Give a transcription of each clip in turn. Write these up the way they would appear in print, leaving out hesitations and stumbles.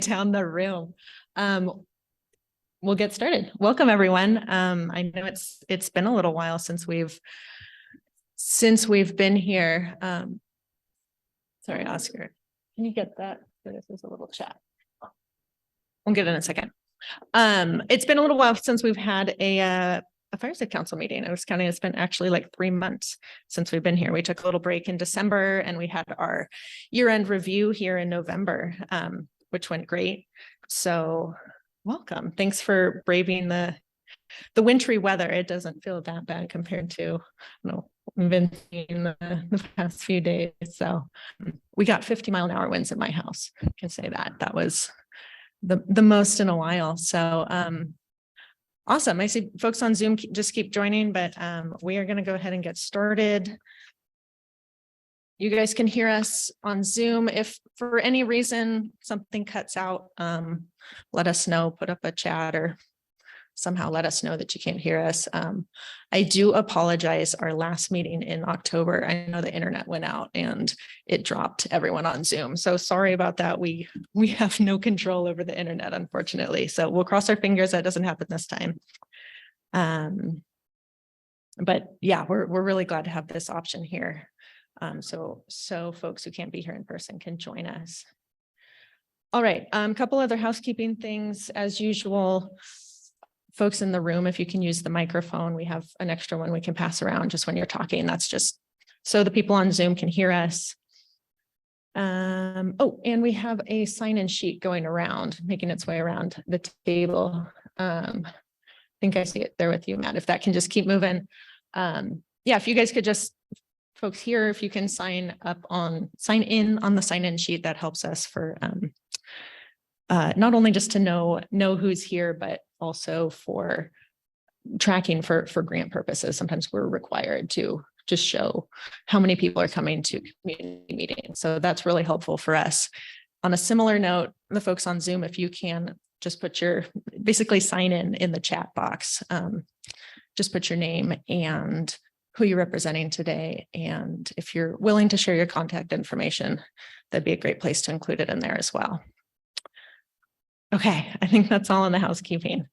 down the room. We'll get started. Welcome, everyone. I know it's been a little while since we've been here. Sorry, Oscar, can you get that? This is a little chat. We'll get in a second. It's been a little while since we've had a Fireside Council meeting. I was counting, it's been actually like 3 months since we've been here. We took a little break in December and we had our year-end review here in November, which went great. So welcome. Thanks for braving the wintry weather. It doesn't feel that bad compared to, we've been seeing the past few days. So we got 50-mile-an-hour winds at my house. I can say that was the most in a while. So awesome. I see folks on Zoom just keep joining, but we are going to go ahead and get started. You guys can hear us on Zoom. If for any reason something cuts out, let us know, put up a chat or somehow let us know that you can't hear us. I do apologize. Our last meeting in October, I know the internet went out and it dropped everyone on Zoom. So sorry about that. We have no control over the internet, unfortunately. So we'll cross our fingers that doesn't happen this time. But yeah, we're really glad to have this option here. So folks who can't be here in person can join us. All right, a couple other housekeeping things as usual. Folks in the room, if you can use the microphone, we have an extra one we can pass around just when you're talking. That's just so the people on Zoom can hear us. Oh, and we have a sign-in sheet going around, making its way around the table. I think I see it there with you, Matt, if that can just keep moving. Yeah, if you guys could just, folks here, if you can sign in on the sign-in sheet, that helps us for not only just to know who's here, but also for tracking for grant purposes. Sometimes we're required to just show how many people are coming to community meetings. So that's really helpful for us. On a similar note, the folks on Zoom, if you can just put basically sign in the chat box, just put your name and who you're representing today. And if you're willing to share your contact information, that'd be a great place to include it in there as well. Okay, I think that's all in the housekeeping.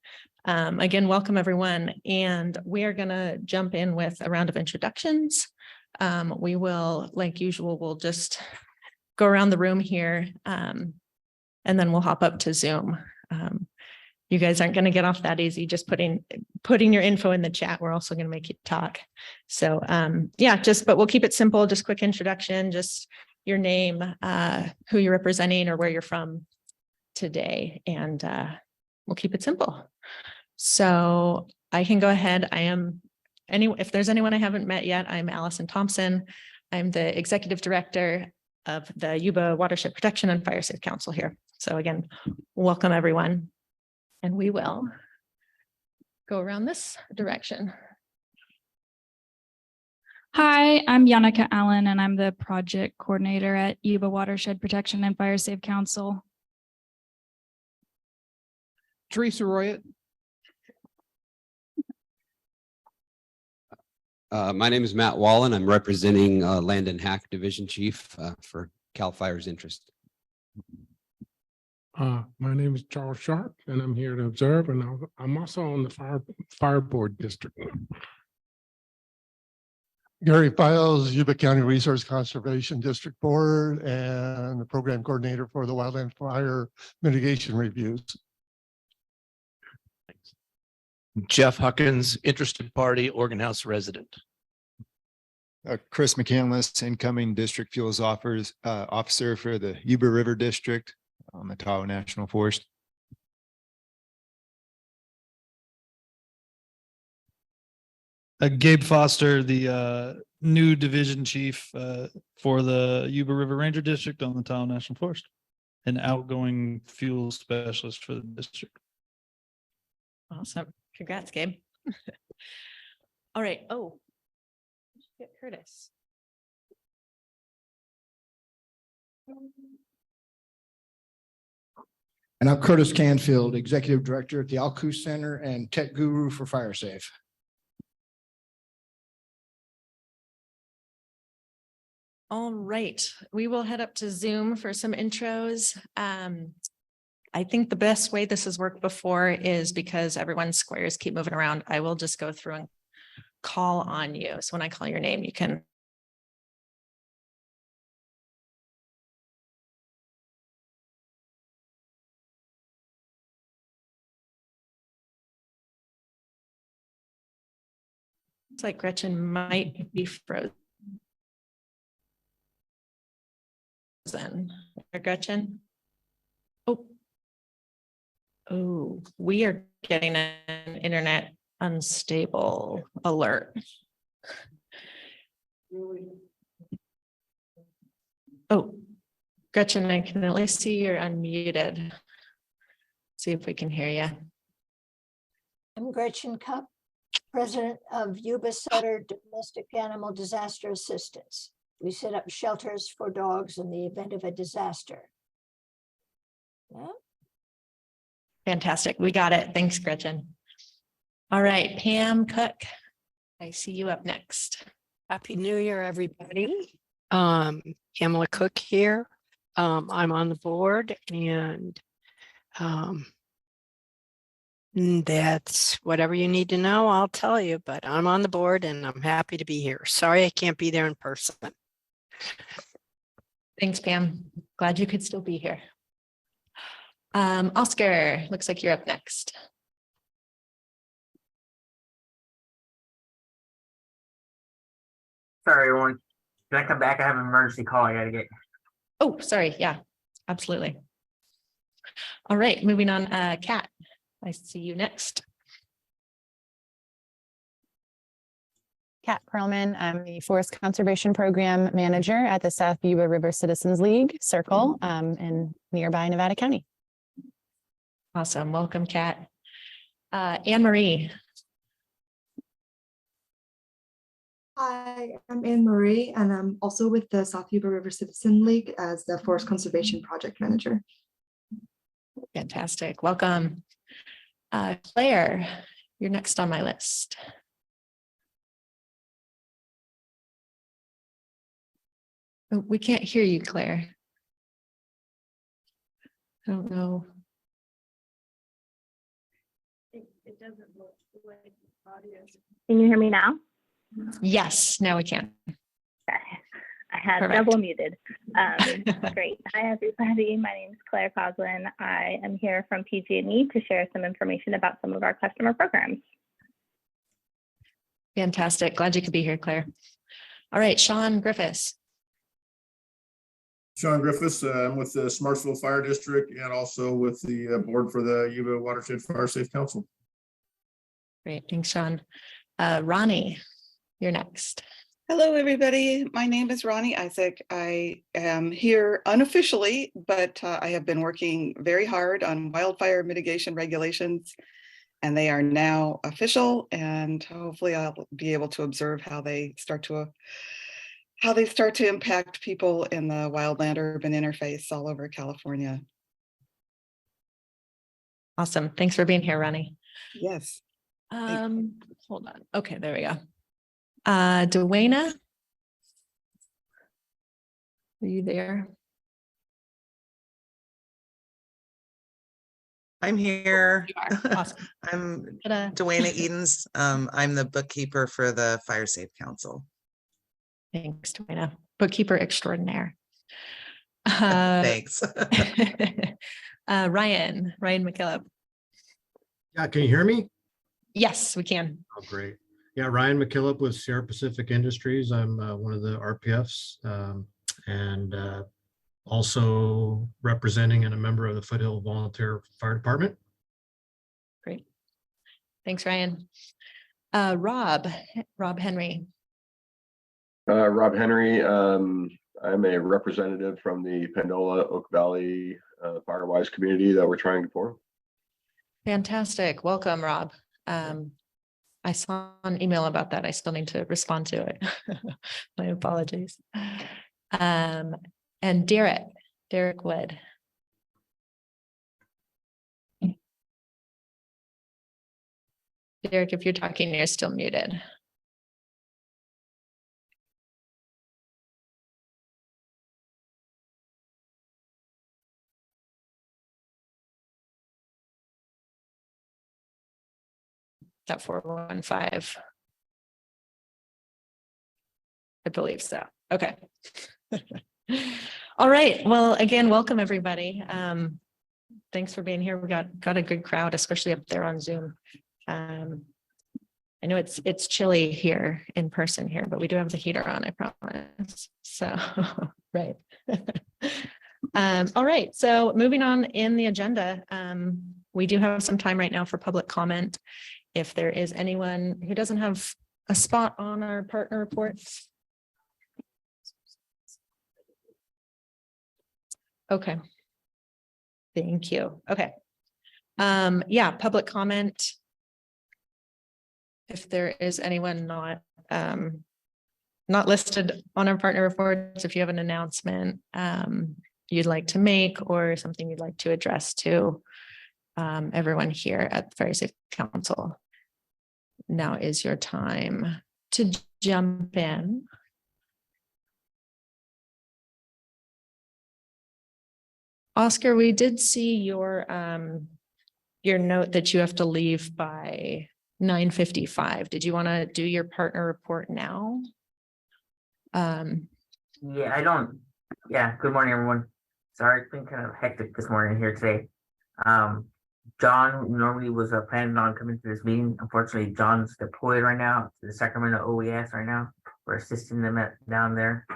Again, welcome everyone. And we are gonna jump in with a round of introductions. We will, like usual, we'll just go around the room here and then we'll hop up to Zoom. You guys aren't gonna get off that easy, just putting your info in the chat. We're also gonna make you talk. So yeah, but we'll keep it simple, just quick introduction, just your name, who you're representing or where you're from today, and we'll keep it simple. So I can go ahead. If there's anyone I haven't met yet, I'm Allison Thompson. I'm the executive director of the Yuba Watershed Protection and Fire Safe Council here. So again, welcome everyone. And we will go around this direction. Hi, I'm Yannicka Allen, and I'm the project coordinator at Yuba Watershed Protection and Fire Safe Council. Teresa Royett. My name is Matt Wallen. I'm representing Land and Hack Division Chief for CAL FIRE's interest. My name is Charles Sharp, and I'm here to observe, and I'm also on the fire board district. Gary Files, Yuba County Resource Conservation District Board, and the program coordinator for the Wildland Fire Mitigation Reviews. Jeff Huckins, interested party, Oregon House resident. Chris McCandless, incoming district fuels officer for the Yuba River District on the Tahoe National Forest. Gabe Foster, the new division chief for the Yuba River Ranger District on the Tahoe National Forest, an outgoing fuel specialist for the district. Awesome. Congrats, Gabe. All right. Oh, get Curtis. And I'm Curtis Canfield, Executive Director at the Alcoos Center and Tech Guru for Fire Safe. All right, we will head up to Zoom for some intros. I think the best way this has worked before is because everyone's squares keep moving around. I will just go through and call on you. So when I call your name, you can. It's like Gretchen might be frozen. Gretchen? Oh. Oh, we are getting an internet unstable alert. Oh, Gretchen, I can at least see you're unmuted. See if we can hear you. I'm Gretchen Cup, President of Yuba Sutter Domestic Animal Disaster Assistance. We set up shelters for dogs in the event of a disaster. Yeah. Fantastic. We got it. Thanks, Gretchen. All right, Pam Cook, I see you up next. Happy New Year, everybody. Pamela Cook here. I'm on the board and that's whatever you need to know, I'll tell you, but I'm on the board and I'm happy to be here. Sorry I can't be there in person. Thanks, Pam. Glad you could still be here. Oscar, looks like you're up next. Sorry, everyone. Can I come back? I have an emergency call I gotta get. Oh, sorry. Yeah, absolutely. All right, moving on. Kat, I see you next. Kat Perlman, I'm the Forest Conservation Program Manager at the South Yuba River Citizens League Circle in nearby Nevada County. Awesome. Welcome, Kat. Anne Marie. Hi, I'm Anne Marie, and I'm also with the South Yuba River Citizen League as the Forest Conservation Project Manager. Fantastic. Welcome. Claire, you're next on my list. Oh, we can't hear you, Claire. I don't know. It doesn't look like audio. Can you hear me now? Yes, now we can. Okay. I had Perfect. double muted. Great. Hi, everybody. My name is Claire Coslin. I am here from PG&E to share some information about some of our customer programs. Fantastic. Glad you could be here, Claire. All right, Sean Griffiths. Sean Griffiths, I'm with the Smartsville Fire District and also with the board for the Yuba Watershed Fire Safe Council. Great, thanks, Sean. Ronnie, you're next. Hello, everybody. My name is Ronnie Isaac. I am here unofficially, but I have been working very hard on wildfire mitigation regulations, and they are now official, and hopefully I'll be able to observe how they start to impact people in the wildland urban interface all over California. Awesome. Thanks for being here, Ronnie. Yes. Hold on. Okay, there we go. Dwayna, are you there? I'm here. Awesome. I'm Ta-da. Dwayna Edens. I'm the bookkeeper for the Fire Safe Council. Thanks, Dwayna. Bookkeeper extraordinaire. Thanks. Ryan McKillop. Yeah, can you hear me? Yes, we can. Oh, great. Yeah, Ryan McKillop with Sierra Pacific Industries. I'm one of the RPFs and also representing and a member of the Foothill Volunteer Fire Department. Great. Thanks, Ryan. Rob Henry. Rob Henry. I'm a representative from the Pendola Oak Valley Firewise community that we're trying to form. Fantastic. Welcome, Rob. I saw an email about that. I still need to respond to it. My apologies. And Derek Wood. Derek, if you're talking, you're still muted. that 415? I believe so. Okay. All right. Well, again, welcome everybody. Thanks for being here. We got a good crowd, especially up there on Zoom. I know it's chilly here in person here, but we do have the heater on, I promise. So, right. All right. So moving on in the agenda, we do have some time right now for public comment. If there is anyone who doesn't have a spot on our partner reports. Okay. Thank you. Okay. Yeah, public comment. If there is anyone not listed on our partner reports, if you have an announcement you'd like to make or something you'd like to address to everyone here at the Fire Safe Council, now is your time to jump in. Oscar, we did see your note that you have to leave by 9:55. Did you want to do your partner report now? Yeah, good morning, everyone. Sorry, it's been kind of hectic this morning here today. John normally was planning on coming to this meeting. Unfortunately, John's deployed right now to the Sacramento OES right now. We're assisting them down there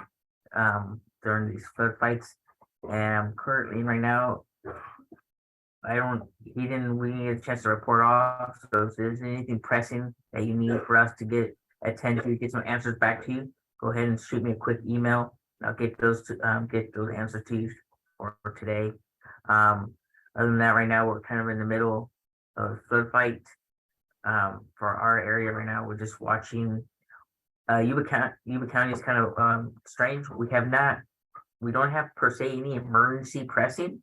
during these flood fights. And currently right now, we need a chance to report off. So if there's anything pressing that you need for us to get some answers back to you, go ahead and shoot me a quick email. I'll get those answers to you for today. Other than that, right now we're kind of in the middle of flood fight. For our area right now, we're just watching. Yuba County is kind of strange. We don't have per se any emergency pressing,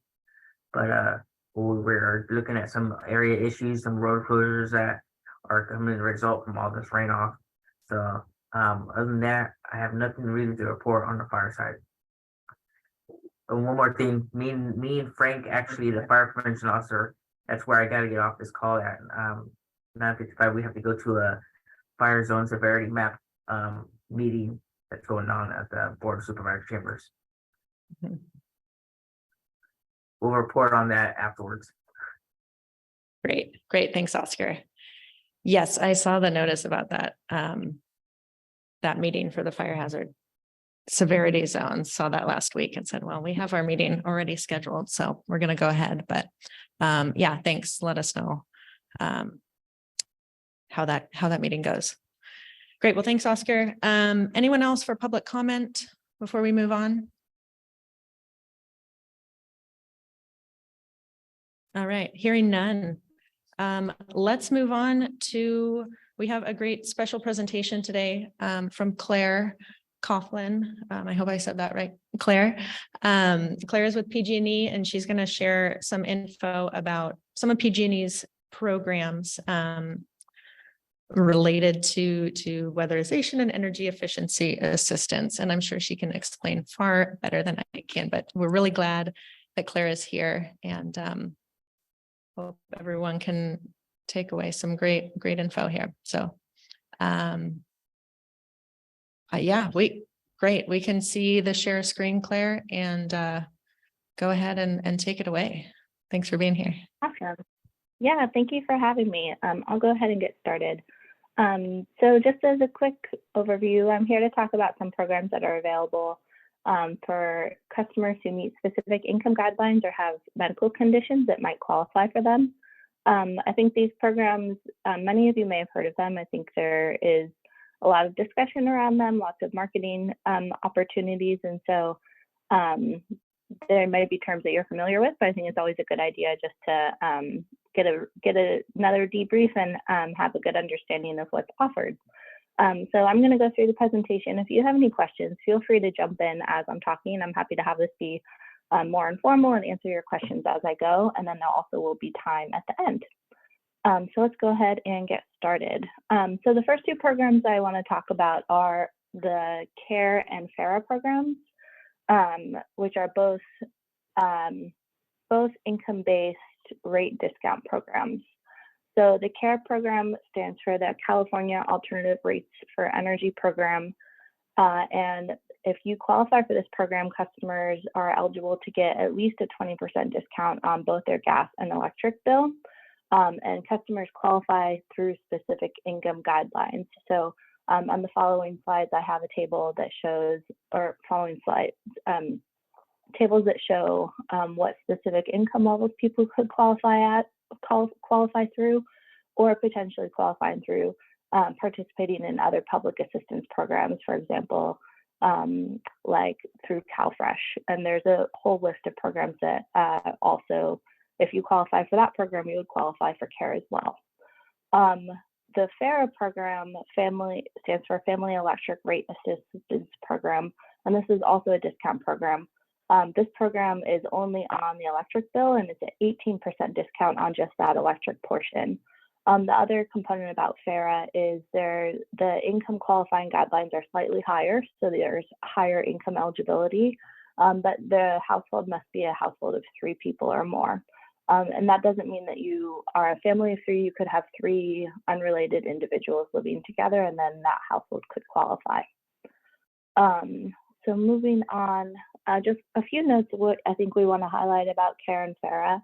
but we're looking at some area issues, some road closures that are coming to result from all this rain off. So other than that, I have nothing really to report on the fire side. And one more thing, me and Frank, actually the fire prevention officer, that's where I got to get off this call at 9:55. We have to go to a fire zone severity map meeting that's going on at the Board of Supervisor Chambers. We'll report on that afterwards. Great. Thanks, Oscar. Yes, I saw the notice about that meeting for the fire hazard severity zones. Saw that last week and said, well, we have our meeting already scheduled, so we're going to go ahead. But yeah, thanks. Let us know how that meeting goes. Great. Well, thanks, Oscar. Anyone else for public comment before we move on? All right, hearing none. Let's move on to, we have a great special presentation today from Claire Coughlin. I hope I said that right, Claire. Claire is with PG&E and she's going to share some info about some of PG&E's programs related to weatherization and energy efficiency assistance. And I'm sure she can explain far better than I can, but we're really glad that Claire is here and hope everyone can take away some great info here. So yeah, we can see the share screen, Claire, and go ahead and take it away. Thanks for being here. Awesome. Yeah, thank you for having me. I'll go ahead and get started. So just as a quick overview, I'm here to talk about some programs that are available for customers who meet specific income guidelines or have medical conditions that might qualify for them. I think these programs, many of you may have heard of them. I think there is a lot of discussion around them, lots of marketing opportunities. And so there may be terms that you're familiar with, but I think it's always a good idea just to get another debrief and have a good understanding of what's offered. So I'm going to go through the presentation. If you have any questions, feel free to jump in as I'm talking. I'm happy to have this be more informal and answer your questions as I go. And then there also will be time at the end. So let's go ahead and get started. So the first two programs I want to talk about are the CARE and FARA programs, which are both income-based rate discount programs. So the CARE program stands for the California Alternative Rates for Energy Program. And if you qualify for this program, customers are eligible to get at least a 20% discount on both their gas and electric bill. And customers qualify through specific income guidelines. So on the following slides, I have a table that shows, or following slides, tables that show what specific income levels people could qualify through, or potentially qualifying through participating in other public assistance programs, for example, like through CalFresh. And there's a whole list of programs that also, if you qualify for that program, you would qualify for CARE as well. The FARA program stands for Family Electric Rate Assistance Program, and this is also a discount program. This program is only on the electric bill, and it's an 18% discount on just that electric portion. The other component about FARA is the income qualifying guidelines are slightly higher, so there's higher income eligibility, but the household must be a household of 3 people or more. And that doesn't mean that you are a family of 3. You could have 3 unrelated individuals living together, and then that household could qualify. So moving on, just a few notes of what I think we want to highlight about CARE and FARA.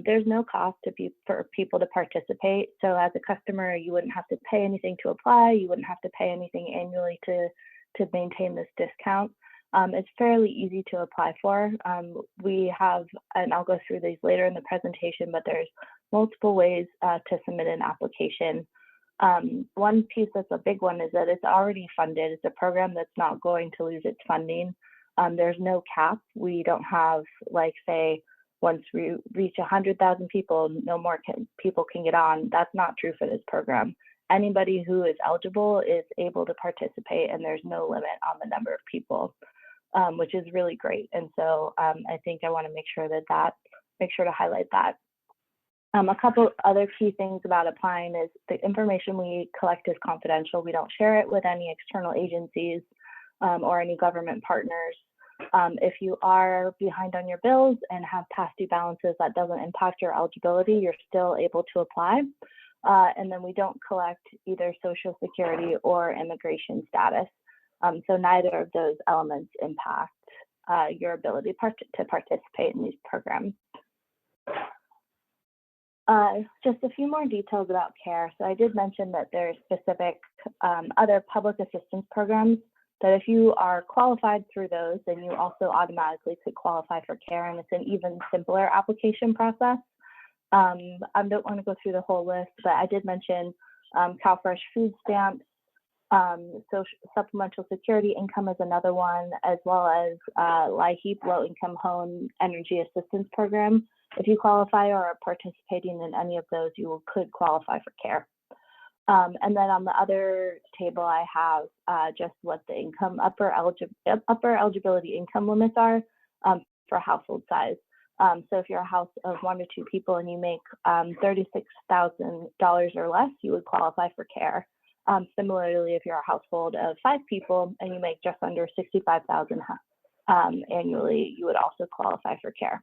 There's no cost for people to participate. So as a customer, you wouldn't have to pay anything to apply. You wouldn't have to pay anything annually to maintain this discount. It's fairly easy to apply for. We have, and I'll go through these later in the presentation, but there's multiple ways to submit an application. One piece that's a big one is that it's already funded. It's a program that's not going to lose its funding. There's no cap. We don't have, like, say, once we reach 100,000 people, no more people can get on. That's not true for this program. Anybody who is eligible is able to participate, and there's no limit on the number of people, which is really great. And so I think I want to make sure to highlight that. A couple other key things about applying is the information we collect is confidential. We don't share it with any external agencies or any government partners. If you are behind on your bills and have past due balances, that doesn't impact your eligibility. You're still able to apply. And then we don't collect either Social Security or immigration status. So neither of those elements impact your ability to participate in these programs. Just a few more details about CARE. So I did mention that there's specific other public assistance programs that if you are qualified through those, then you also automatically could qualify for CARE, and it's an even simpler application process. I don't want to go through the whole list, but I did mention CalFresh food stamps, supplemental security income is another one, as well as LIHEAP, low income home energy assistance program. If you qualify or are participating in any of those, you could qualify for CARE. And then on the other table, I have just what the income upper eligibility income limits are for household size. So if you're a house of 1 to 2 people and you make $36,000 or less, you would qualify for CARE. Similarly, if you're a household of 5 people and you make just under $65,000 annually, you would also qualify for CARE.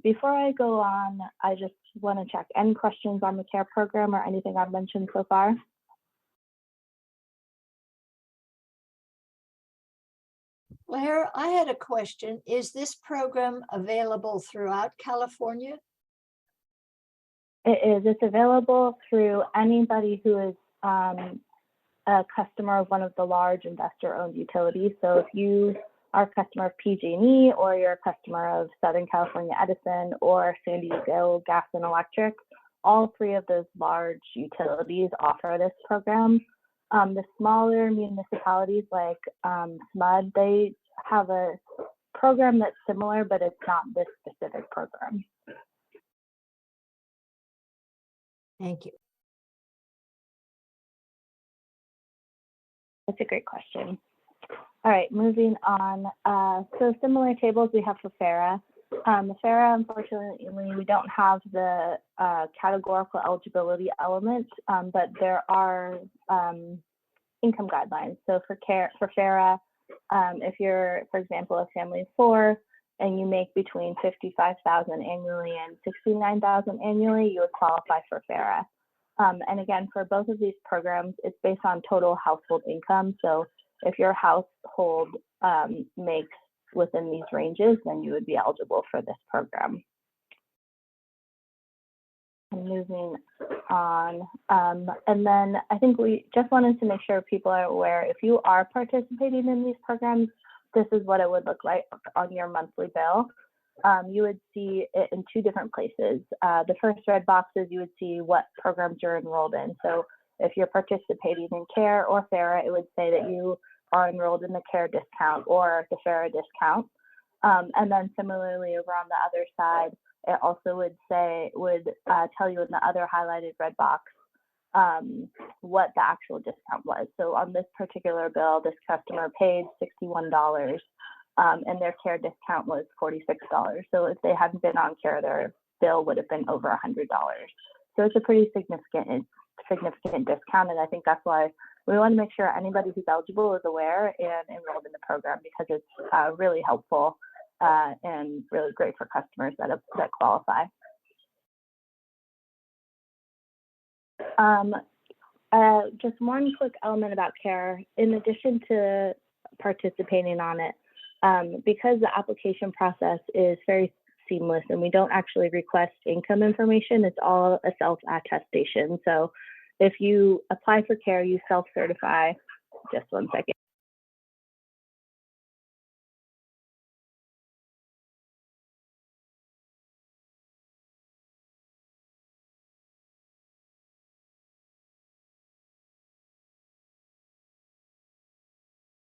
Before I go on, I just want to check any questions on the CARE program or anything I've mentioned so far. Claire, I had a question. Is this program available throughout California? It is. It's available through anybody who is a customer of one of the large investor-owned utilities. So if you are a customer of PG&E, or you're a customer of Southern California Edison or San Diego Gas and Electric, all 3 of those large utilities offer this program. The smaller municipalities like SMUD, they have a program that's similar, but it's not this specific program. Thank you. That's a great question. All right, moving on. So similar tables we have for FARA. The FARA, unfortunately, we don't have the categorical eligibility element, but there are income guidelines. So for FARA, if you're, for example, a family of 4, and you make between 55,000 annually and 69,000 annually, you would qualify for FARA. And again, for both of these programs, it's based on total household income. So if your household makes within these ranges, then you would be eligible for this program. Moving on. And then I think we just wanted to make sure people are aware, if you are participating in these programs, this is what it would look like on your monthly bill. You would see it in two different places. The first red boxes, you would see what programs you're enrolled in. So if you're participating in CARE or FARA, it would say that you are enrolled in the CARE discount or the FARA discount. And then similarly over on the other side, it also would tell you in the other highlighted red box what the actual discount was. So on this particular bill, this customer paid $61 and their CARE discount was $46. So if they hadn't been on CARE, their bill would have been over $100. So it's a pretty significant discount, and I think that's why we want to make sure anybody who's eligible is aware and enrolled in the program, because it's really helpful and really great for customers that qualify. Just one quick element about CARE, in addition to participating on it, because the application process is very seamless and we don't actually request income information, it's all a self-attestation. So if you apply for CARE, you self-certify. Just one second.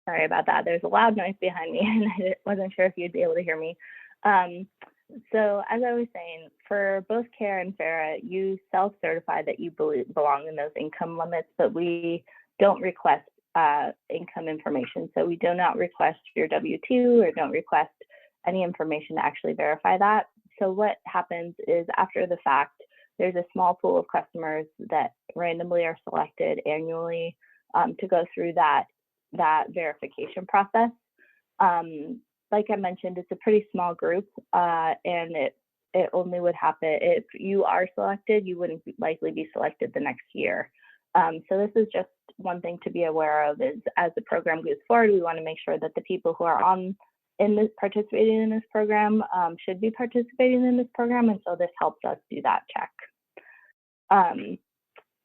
Sorry about that. There's a loud noise behind me and I wasn't sure if you'd be able to hear me. So as I was saying, for both CARE and FARA, you self-certify that you belong in those income limits, but we don't request income information. So we do not request your W-2 or don't request any information to actually verify that. So what happens is after the fact, there's a small pool of customers that randomly are selected annually to go through that verification process. Like I mentioned, it's a pretty small group, and it only would happen if you are selected. You wouldn't likely be selected the next year. So this is just one thing to be aware of, is as the program goes forward, we want to make sure that the people who are participating in this program should be participating in this program, and so this helps us do that check. And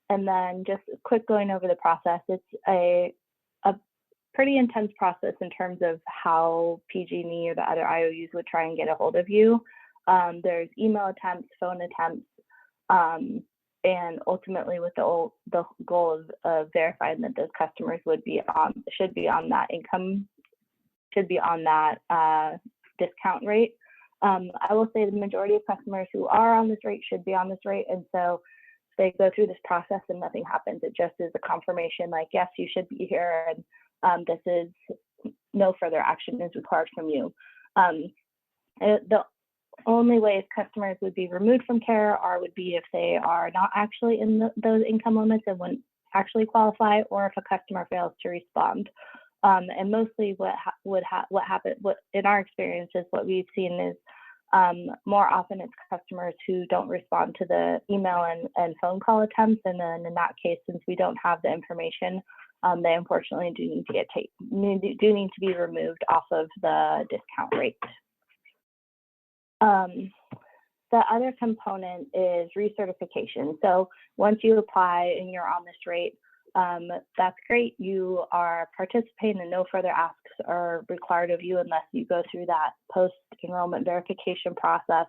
then just quick going over the process, it's a pretty intense process in terms of how PG&E or the other IOUs would try and get a hold of you. There's email attempts, phone attempts, and ultimately with the goal of verifying that those customers should be on that discount rate. I will say the majority of customers who are on this rate should be on this rate, and so they go through this process and nothing happens. It just is a confirmation, like, yes, you should be here, and this is no further action is required from you. The only ways customers would be removed from CARE would be if they are not actually in those income limits and wouldn't actually qualify, or if a customer fails to respond. And mostly what in our experience is what we've seen is more often it's customers who don't respond to the email and phone call attempts, and then in that case, since we don't have the information, they unfortunately do need to be removed off of the discount rate. The other component is recertification. So once you apply and you're on this rate, that's great. You are participating and no further asks are required of you unless you go through that post-enrollment verification process.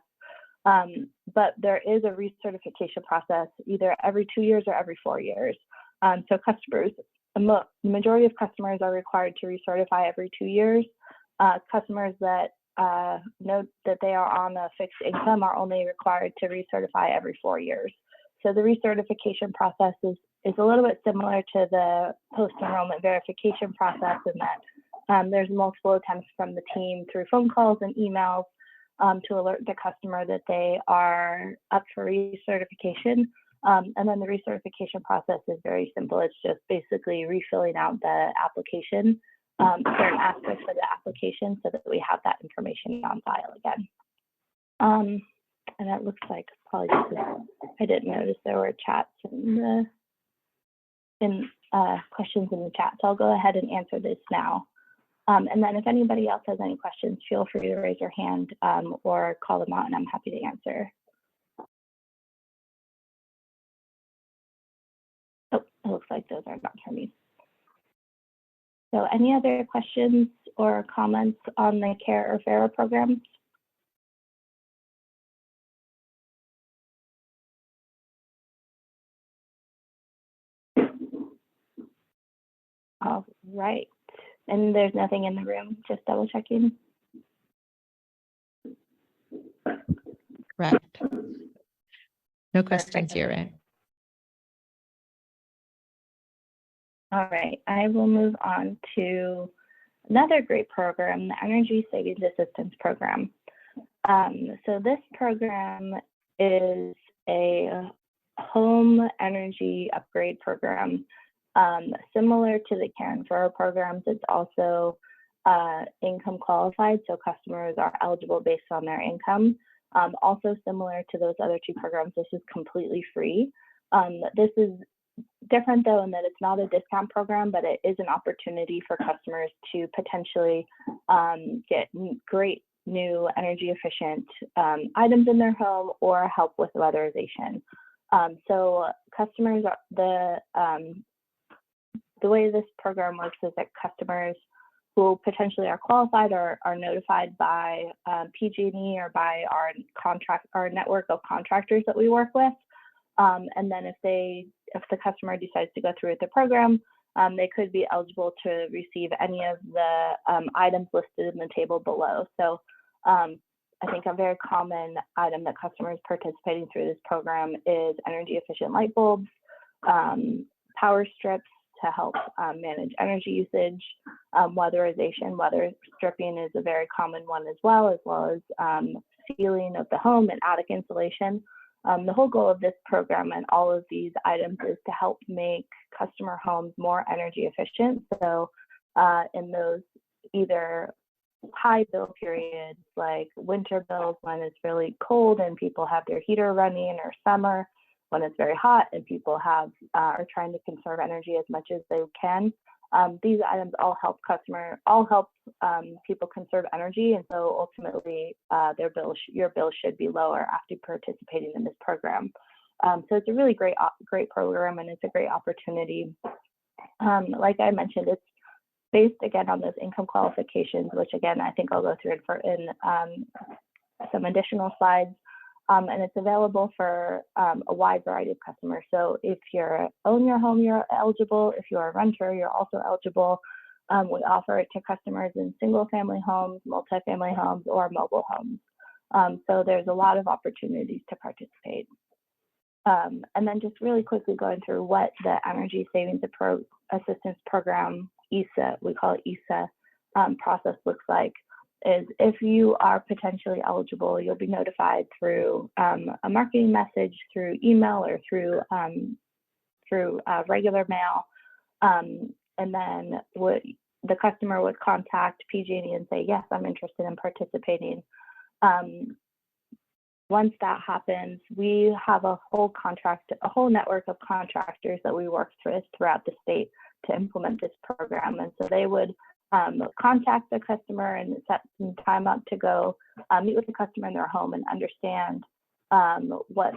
But there is a recertification process either every 2 years or every 4 years. So the majority of customers are required to recertify every 2 years. Customers that note that they are on a fixed income are only required to recertify every 4 years. So the recertification process is a little bit similar to the post-enrollment verification process in that there's multiple attempts from the team through phone calls and emails to alert the customer that they are up for recertification. And then the recertification process is very simple. It's just basically refilling out the application certain aspects of the application so that we have that information on file again. And it looks like, apologies, I didn't notice there were chats in the questions in the chat. So I'll go ahead and answer this now. And then if anybody else has any questions, feel free to raise your hand or call them out and I'm happy to answer. Oh, it looks like those are not for me. So any other questions or comments on the CARE or FARA programs? All right. And there's nothing in the room, just double checking. Correct. No questions here, right? All right, I will move on to another great program, the Energy Savings Assistance Program. So this program is a home energy upgrade program. Similar to the CARE and FARA programs, it's also income qualified, so customers are eligible based on their income. Also similar to those other two programs, this is completely free. This is different though in that it's not a discount program, but it is an opportunity for customers to potentially get great new energy efficient items in their home or help with weatherization. So customers, the way this program works is that customers who potentially are qualified or are notified by PG&E or by our network of contractors that we work with. And then if the customer decides to go through with the program, they could be eligible to receive any of the items listed in the table below. So I think a very common item that customers participating through this program is energy efficient light bulbs, power strips to help manage energy usage, weatherization. Weather stripping is a very common one as well as sealing of the home and attic insulation. The whole goal of this program and all of these items is to help make customer homes more energy efficient. So in those either high bill periods like winter bills when it's really cold and people have their heater running, or summer when it's very hot and people are trying to conserve energy as much as they can. These items all help people conserve energy, and so ultimately your bill should be lower after participating in this program. So it's a really great program, and it's a great opportunity. Like I mentioned, it's based again on those income qualifications, which again I think I'll go through in some additional slides. And it's available for a wide variety of customers. So if you own your home, you're eligible. If you're a renter, you're also eligible. We offer it to customers in single family homes, multifamily homes, or mobile homes. So there's a lot of opportunities to participate. And then just really quickly going through what the Energy Savings Assistance Program, ESA, we call it ESA, process looks like. Is if you are potentially eligible, you'll be notified through a marketing message, through email, or through regular mail. And then the customer would contact PG&E and say, yes, I'm interested in participating. Once that happens, we have a whole network of contractors that we work with throughout the state to implement this program. And so they would contact the customer and set some time up to go meet with the customer in their home and understand what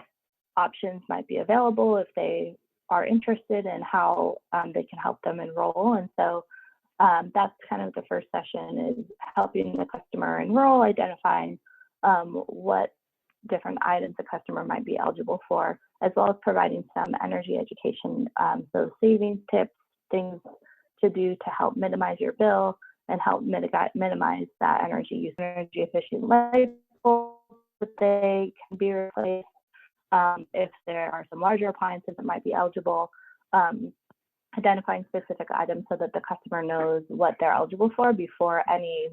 options might be available if they are interested, and how they can help them enroll. And so that's kind of the first session, is helping the customer enroll, identifying what different items the customer might be eligible for, as well as providing some energy education, so savings tips, things to do to help minimize your bill and help minimize that energy use. Energy efficient light bulbs, that they can be replaced. If there are some larger appliances that might be eligible, identifying specific items so that the customer knows what they're eligible for before any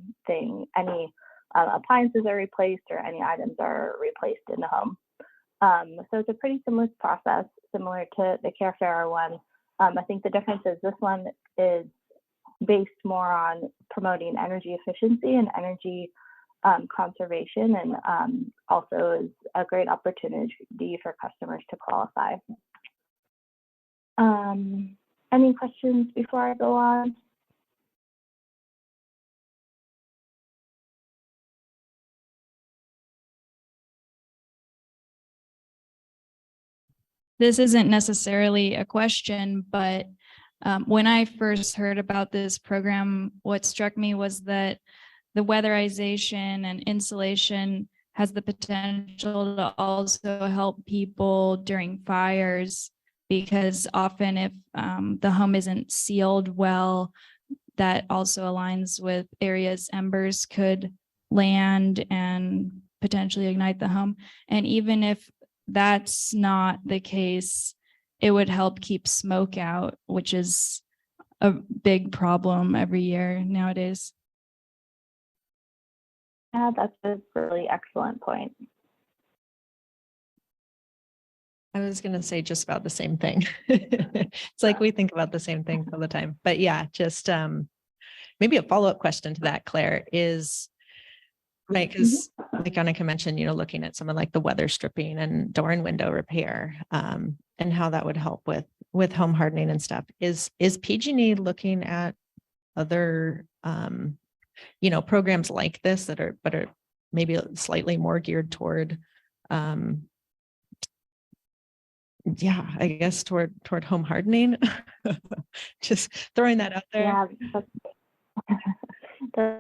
appliances are replaced or any items are replaced in the home. So it's a pretty similar process, similar to the CARE FARA one. I think the difference is this one is based more on promoting energy efficiency and energy conservation, and also is a great opportunity for customers to qualify. Any questions before I go on? This isn't necessarily a question, but when I first heard about this program, what struck me was that the weatherization and insulation has the potential to also help people during fires, because often if the home isn't sealed well, that also aligns with areas embers could land and potentially ignite the home. And even if that's not the case, it would help keep smoke out, which is a big problem every year nowadays. Yeah, that's a really excellent point. I was going to say just about the same thing. It's like we think about the same thing all the time. But yeah, just maybe a follow-up question to that, Claire, is right, because like Annika mentioned, looking at some of like the weather stripping and door and window repair, and how that would help with home hardening and stuff. Is PG&E looking at other programs like this that are maybe slightly more geared toward I guess toward home hardening? Just throwing that out there. Yeah, that's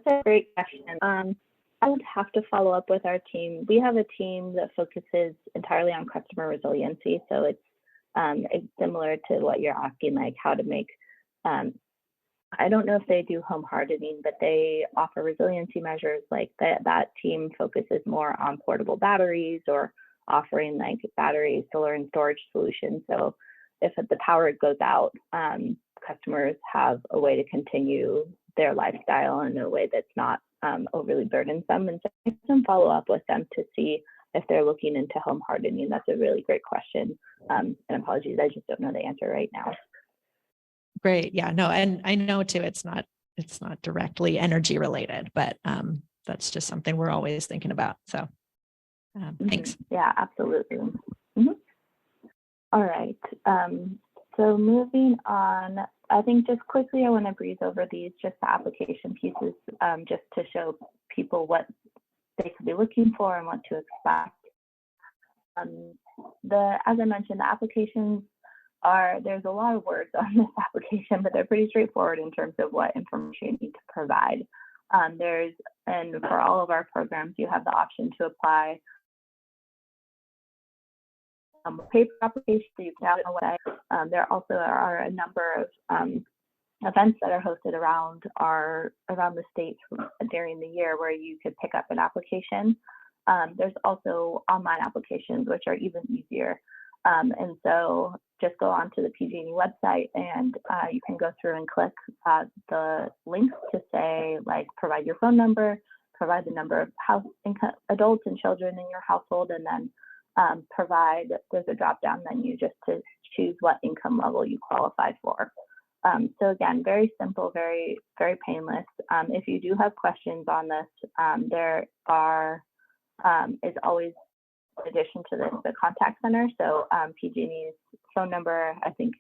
a great question. I would have to follow up with our team. We have a team that focuses entirely on customer resiliency. So it's similar to what you're asking, like how to make, I don't know if they do home hardening, but they offer resiliency measures. Like that team focuses more on portable batteries or offering like battery, solar, and storage solutions. So if the power goes out, customers have a way to continue their lifestyle in a way that's not overly burdensome. And so I can follow up with them to see if they're looking into home hardening. That's a really great question. And apologies, I just don't know the answer right now. Great. Yeah, no, and I know too, it's not directly energy related, but that's just something we're always thinking about. So thanks. Yeah, absolutely. All right. So moving on, I think just quickly, I want to breeze over these, just the application pieces, just to show people what they could be looking for and what to expect. As I mentioned, the applications there's a lot of words on this application, but they're pretty straightforward in terms of what information you need to provide. And for all of our programs, you have the option to apply paper application, so you can have it on the website. There also are a number of events that are hosted around the state during the year where you could pick up an application. There's also online applications, which are even easier. And so just go onto the PG&E website and you can go through and click the links to say, like, provide your phone number, provide the number of adults and children in your household, and then there's a drop-down menu just to choose what income level you qualify for. So again, very simple, very, very painless. If you do have questions on this, there is always, in addition to this, the contact center. So PG&E's phone number, I think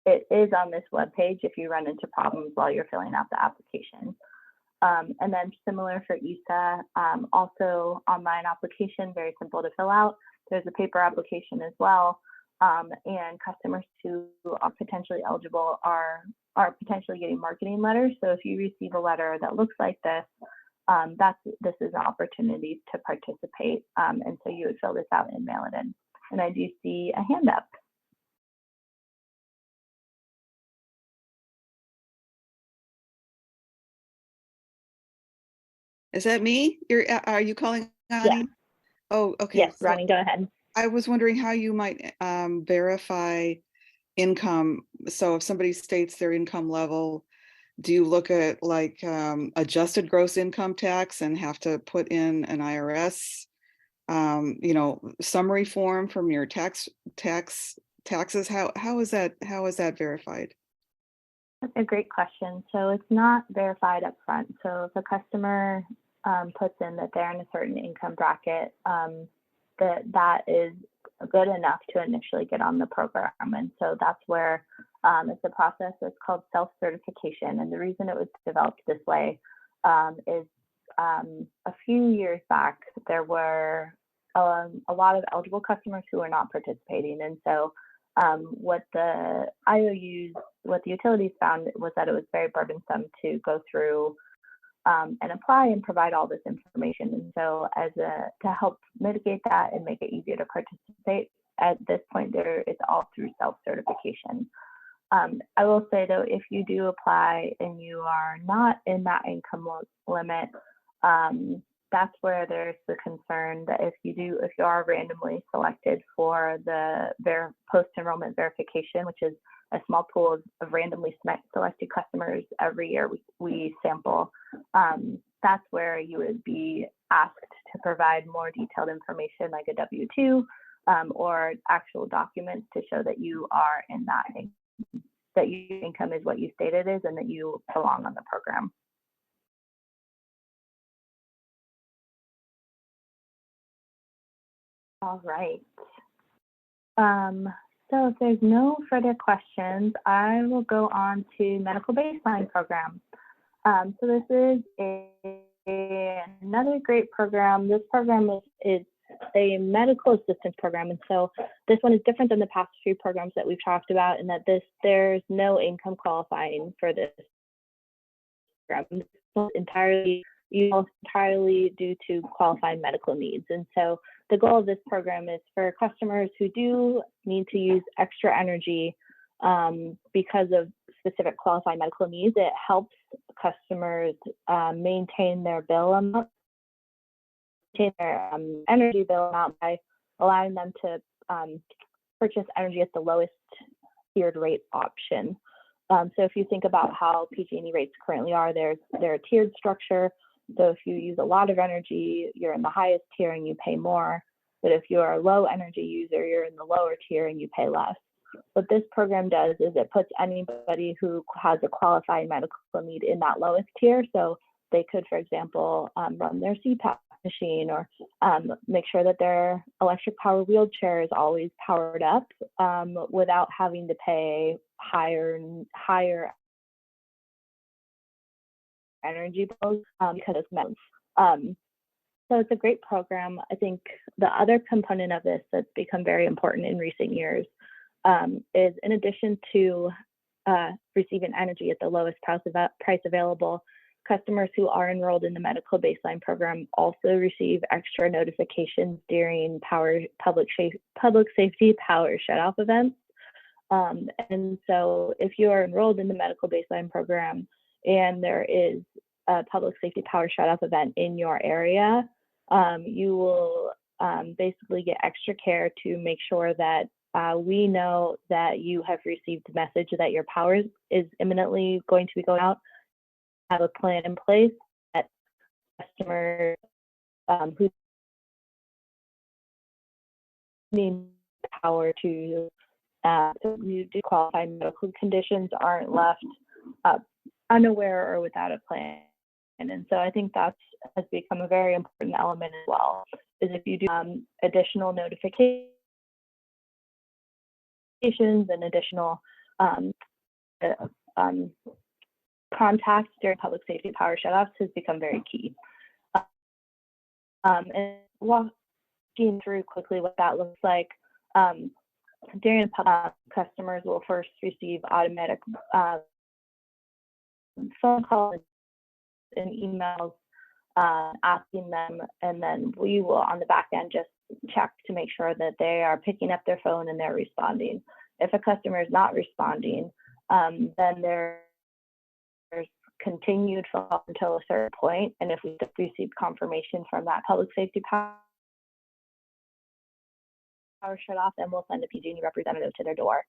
it is on this webpage if you run into problems while you're filling out the application. And then similar for ESA, also online application, very simple to fill out. There's a paper application as well. And customers who are potentially eligible are potentially getting marketing letters. So if you receive a letter that looks like this, this is an opportunity to participate. And so you would fill this out and mail it in. And I do see a hand up. Is that me? Are you calling Ronnie? Yeah. Oh, okay. Yes, Ronnie, go ahead. I was wondering how you might verify income. So if somebody states their income level, do you look at like adjusted gross income tax and have to put in an IRS, summary form from your taxes? How is that verified? That's a great question. So it's not verified up front. So if a customer puts in that they're in a certain income bracket, that is good enough to initially get on the program. And so that's where it's a process that's called self-certification. And the reason it was developed this way is a few years back, there were a lot of eligible customers who were not participating. And so what the IOUs, what the utilities found was that it was very burdensome to go through and apply and provide all this information. And so to help mitigate that and make it easier to participate, at this point it's all through self-certification. I will say though, if you do apply and you are not in that income limit, that's where there's the concern that if you are randomly selected for the post-enrollment verification, which is a small pool of randomly selected customers every year we sample, that's where you would be asked to provide more detailed information like a W-2 or actual documents to show that you are in that your income is what you stated is and that you belong on the program. All right. So if there's no further questions, I will go on to medical baseline program. So this is another great program. This program is a medical assistance program. And so this one is different than the past few programs that we've talked about in that there's no income qualifying for this program. It's entirely due to qualifying medical needs. And so the goal of this program is for customers who do need to use extra energy because of specific qualified medical needs. It helps customers maintain their bill amount, maintain their energy bill amount by allowing them to purchase energy at the lowest tiered rate option. So if you think about how PG&E rates currently are, they're a tiered structure. So if you use a lot of energy, you're in the highest tier and you pay more. But if you're a low energy user, you're in the lower tier and you pay less. What this program does is it puts anybody who has a qualified medical need in that lowest tier. So they could, for example, run their CPAP machine or make sure that their electric power wheelchair is always powered up without having to pay higher energy bills because it's metals. So it's a great program. I think the other component of this that's become very important in recent years is in addition to receiving energy at the lowest price available, customers who are enrolled in the medical baseline program also receive extra notifications during public safety power shutoff events. And so if you are enrolled in the medical baseline program and there is a public safety power shutoff event in your area, you will basically get extra care to make sure that we know that you have received the message that your power is imminently going to be going out. Have a plan in place that customers who need power to qualify medical conditions aren't left unaware or without a plan. And so I think that has become a very important element as well, is if you do additional notifications and additional contacts during public safety power shutoffs has become very key. And walking through quickly what that looks like, during customers will first receive automatic phone calls and emails asking them, and then we will on the back end just check to make sure that they are picking up their phone and they're responding. If a customer is not responding, then there's continued follow up until a certain point, and if we receive confirmation from that public safety power shut off, then we'll send a PG&E representative to their door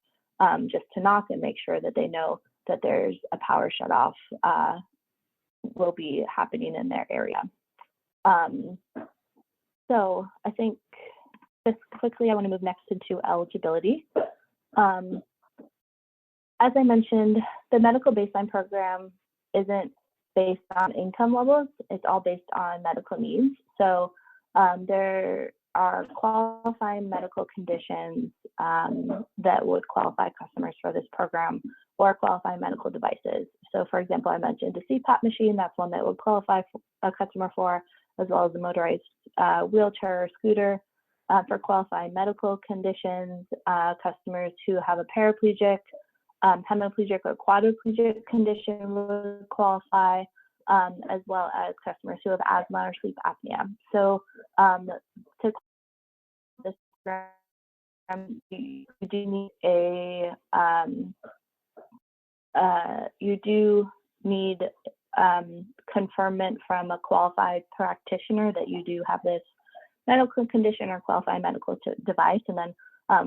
just to knock and make sure that they know that there's a power shut off will be happening in their area. So I think just quickly, I want to move next into eligibility. as I mentioned, the medical baseline program isn't based on income levels. It's all based on medical needs. So there are qualifying medical conditions that would qualify customers for this program, or qualifying medical devices. So for example, I mentioned a CPAP machine. That's one that would qualify a customer for, as well as a motorized wheelchair or scooter. For qualifying medical conditions, customers who have a paraplegic, hemiplegic, or quadriplegic condition would qualify, as well as customers who have asthma or sleep apnea. So to this program, you do need conferment from a qualified practitioner that you do have this medical condition or qualified medical device. And then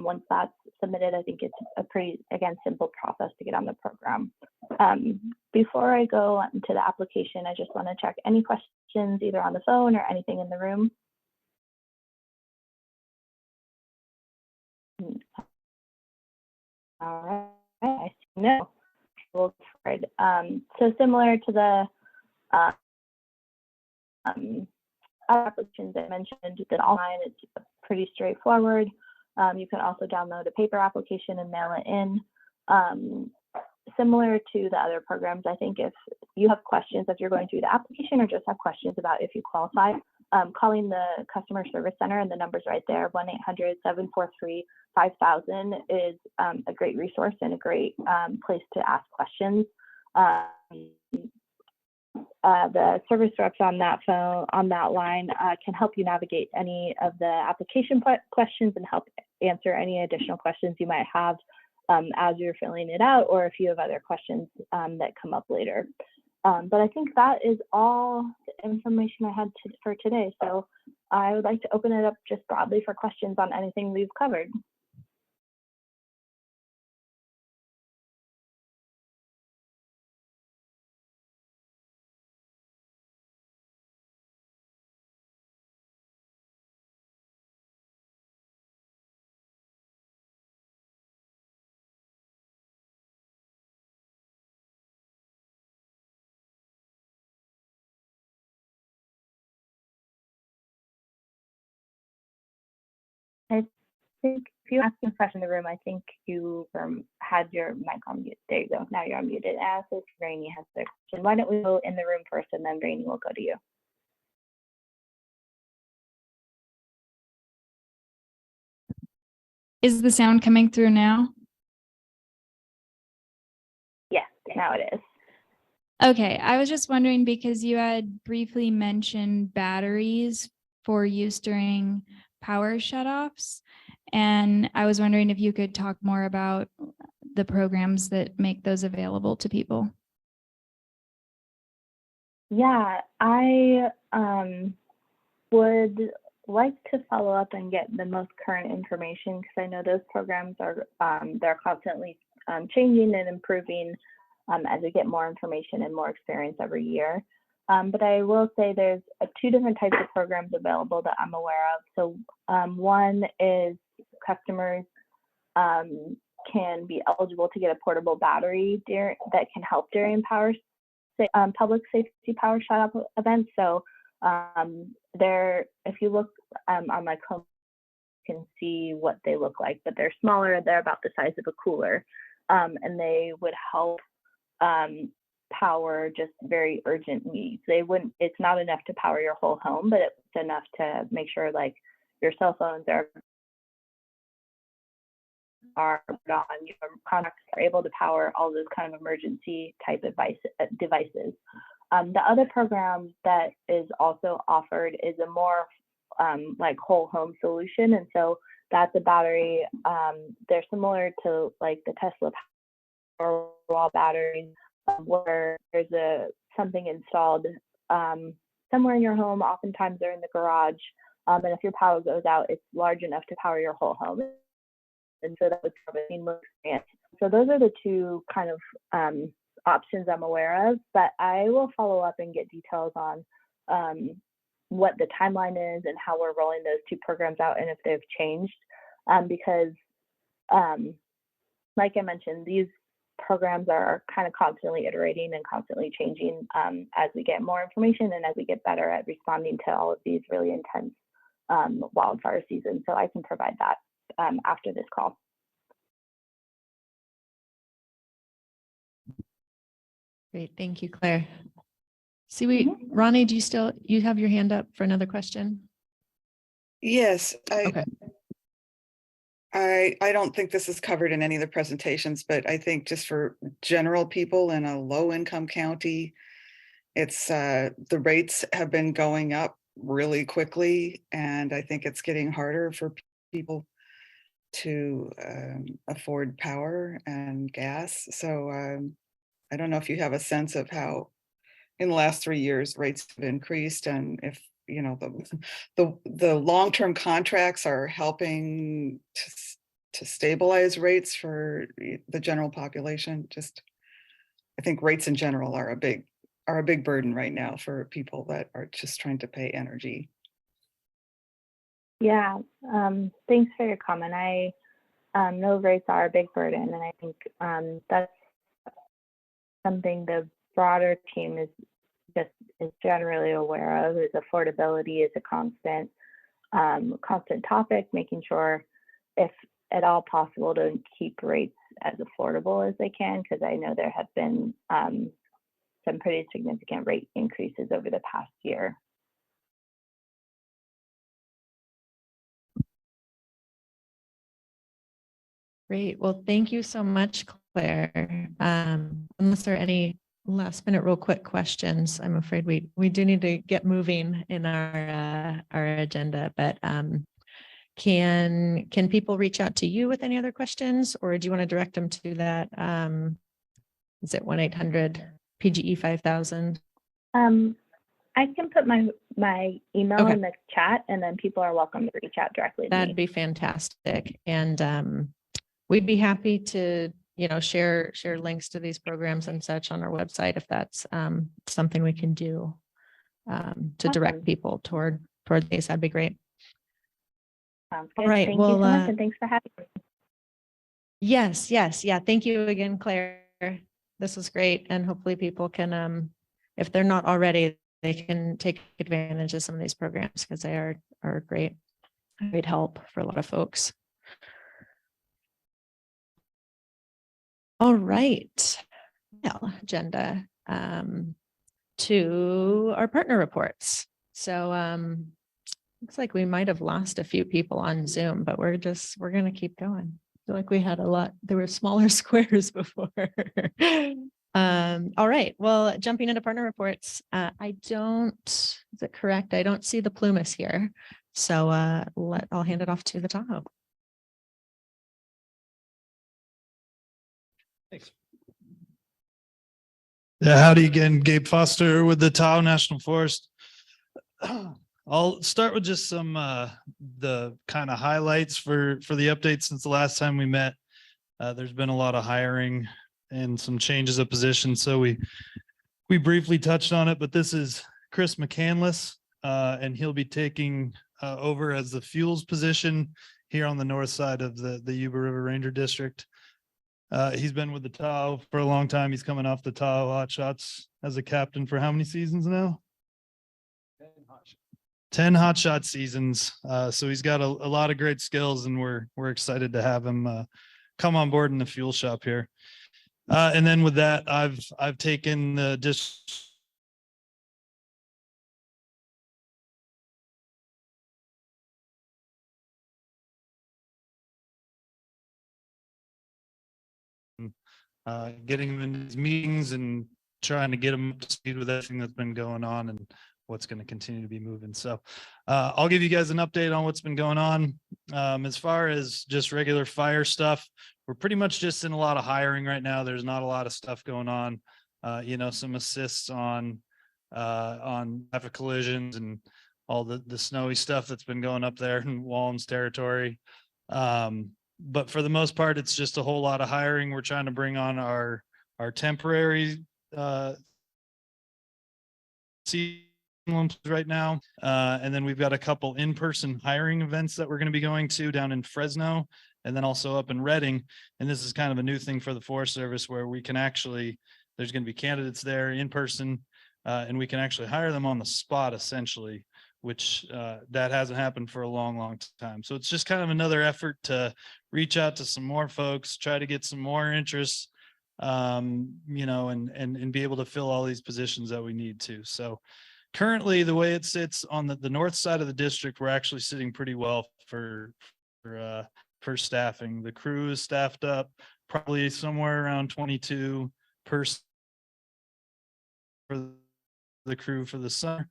once that's submitted, I think it's a pretty, again, simple process to get on the program. Before I go into the application, I just want to check any questions either on the phone or anything in the room. All right, I see no. So similar to the applications I mentioned, that online, it's pretty straightforward. You can also download a paper application and mail it in. Similar to the other programs, I think if you have questions, if you're going through the application or just have questions about if you qualify, calling the customer service center, and the number's right there, 1-800-743-5000 is a great resource and a great place to ask questions. The service reps on that phone, on that line, can help you navigate any of the application questions and help answer any additional questions you might have as you're filling it out, or if you have other questions that come up later. But I think that is all the information I had for today. So I would like to open it up just broadly for questions on anything we've covered. I think if you ask a question in the room, I think you had your mic on mute. There you go. Now you're unmuted. As if Rainey has their question, why don't we go in the room first, and then Rainey will go to you. Is the sound coming through now? Yes, now it is. Okay, I was just wondering, because you had briefly mentioned batteries for use during power shutoffs, and I was wondering if you could talk more about the programs that make those available to people. Yeah, I would like to follow up and get the most current information, because I know those programs are they're constantly changing and improving as we get more information and more experience every year. But I will say there's two different types of programs available that I'm aware of. So one is customers can be eligible to get a portable battery that can help during public safety power shutoff events. So if you look on my home, you can see what they look like, but they're smaller. They're about the size of a cooler, and they would help power just very urgent needs. It's not enough to power your whole home, but it's enough to make sure like your cell phones are on, your contacts are able to power all those kind of emergency type devices. The other program that is also offered is a more like whole home solution. And so that's a battery. They're similar to like the Tesla Powerwall batteries, where there's something installed somewhere in your home. Oftentimes they're in the garage. And if your power goes out, it's large enough to power your whole home. And so that would cover the experience. So those are the two kind of options I'm aware of, but I will follow up and get details on what the timeline is and how we're rolling those two programs out and if they've changed. Because like I mentioned, these programs are kind of constantly iterating and constantly changing as we get more information and as we get better at responding to all of these really intense wildfire seasons. So I can provide that after this call. Great, thank you, Claire. See, Ronnie, do you have your hand up for another question? Yes, Okay. I don't think this is covered in any of the presentations, but I think just for general people in a low income county, it's the rates have been going up really quickly, and I think it's getting harder for people to afford power and gas. So I don't know if you have a sense of how in the last 3 years rates have increased, and if you know the long-term contracts are helping to stabilize rates for the general population. Just I think rates in general are a big burden right now for people that are just trying to pay energy. Yeah, thanks for your comment. I know rates are a big burden, and I think that's something the broader team is generally aware of. Is affordability is a constant topic, making sure if at all possible to keep rates as affordable as they can, because I know there have been some pretty significant rate increases over the past year. Great. Well, thank you so much, Claire. Unless there are any last minute real quick questions, I'm afraid we do need to get moving in our agenda, but can people reach out to you with any other questions, or do you want to direct them to that? Is it 1-800-PGE-5000? I can put my email Okay. in the chat, and then people are welcome to reach out directly to That'd me. be fantastic. And we'd be happy to, share links to these programs and such on our website if that's something we can do to direct Awesome. people toward these. That'd be great. Sounds All good. right. Thank Well, you so much, and thanks for having me. Yes. Yeah. Thank you again, Claire. This was great. And hopefully people can, if they're not already, they can take advantage of some of these programs because they are great help for a lot of folks. All right. Well, agenda to our partner reports. So looks like we might have lost a few people on Zoom, but we're going to keep going. I feel like we had a lot. There were smaller squares before. All right. Well, jumping into partner reports, is it correct? I don't see the Plumas here. So I'll hand it off to the Tahoe. Thanks. Yeah, howdy again, Gabe Foster with the Tahoe National Forest. I'll start with just some the kind of highlights for the update since the last time we met. There's been a lot of hiring and some changes of position, so we briefly touched on it, but this is Chris McCandless, and he'll be taking over as the fuels position here on the north side of the Yuba River Ranger District. He's been with the Tahoe for a long time. He's coming off the Tahoe Hot Shots as a captain for how many seasons now? 10 Hot Shot seasons. So he's got a lot of great skills, and we're excited to have him come on board in the fuel shop here. And then with that, I've taken the getting him in these meetings and trying to get him up to speed with everything that's been going on and what's going to continue to be moving. So I'll give you guys an update on what's been going on. As far as just regular fire stuff, we're pretty much just in a lot of hiring right now. There's not a lot of stuff going on. Some assists on traffic collisions and all the snowy stuff that's been going up there in Wallen's territory. But for the most part, it's just a whole lot of hiring. We're trying to bring on our temporary right now. And then we've got a couple in-person hiring events that we're going to be going to down in Fresno and then also up in Reading. And this is kind of a new thing for the Forest Service where we can actually, there's going to be candidates there in person, and we can actually hire them on the spot essentially, which that hasn't happened for a long, long time. So it's just kind of another effort to reach out to some more folks, try to get some more interest, you know, and be able to fill all these positions that we need to. So currently the way it sits on the north side of the district, we're actually sitting pretty well for staffing. The crew is staffed up probably somewhere around 22 per for the crew for the summer.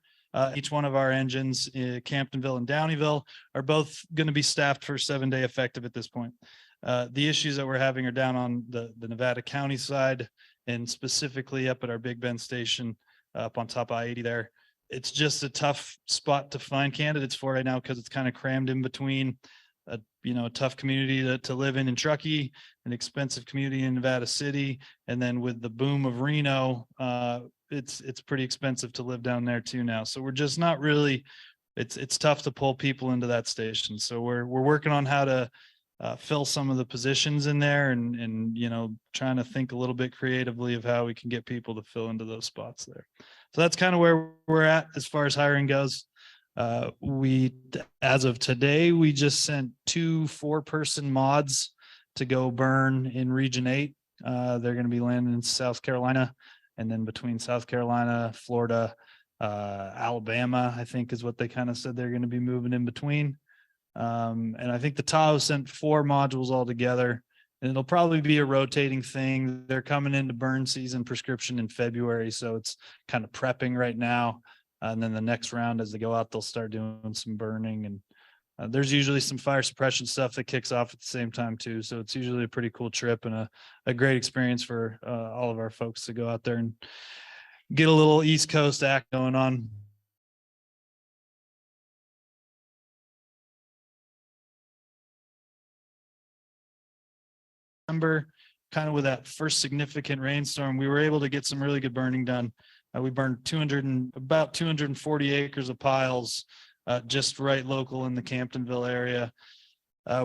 Each one of our engines, Camptonville and Downeyville, are both going to be staffed for 7-day effective at this point. The issues that we're having are down on the Nevada County side, and specifically up at our Big Bend station up on top of I-80 there. It's just a tough spot to find candidates for right now because it's kind of crammed in between a tough community to live in Truckee, an expensive community in Nevada City, and then with the boom of Reno, it's pretty expensive to live down there too now. So we're just not really, it's tough to pull people into that station. So we're working on how to fill some of the positions in there, and trying to think a little bit creatively of how we can get people to fill into those spots there. So that's kind of where we're at as far as hiring goes. As of today, we just sent 2 4-person mods to go burn in Region 8. They're going to be landing in South Carolina, and then between South Carolina, Florida, Alabama, I think is what they kind of said they're going to be moving in between. And I think the Tahoe sent 4 modules altogether, and it'll probably be a rotating thing. They're coming into burn season prescription in February, so it's kind of prepping right now. And then the next round, as they go out, they'll start doing some burning, and there's usually some fire suppression stuff that kicks off at the same time too. So it's usually a pretty cool trip and a great experience for all of our folks to go out there and get a little East Coast act going on. Kind of with that first significant rainstorm, we were able to get some really good burning done. We burned about 240 acres of piles, just right local in the Camptonville area.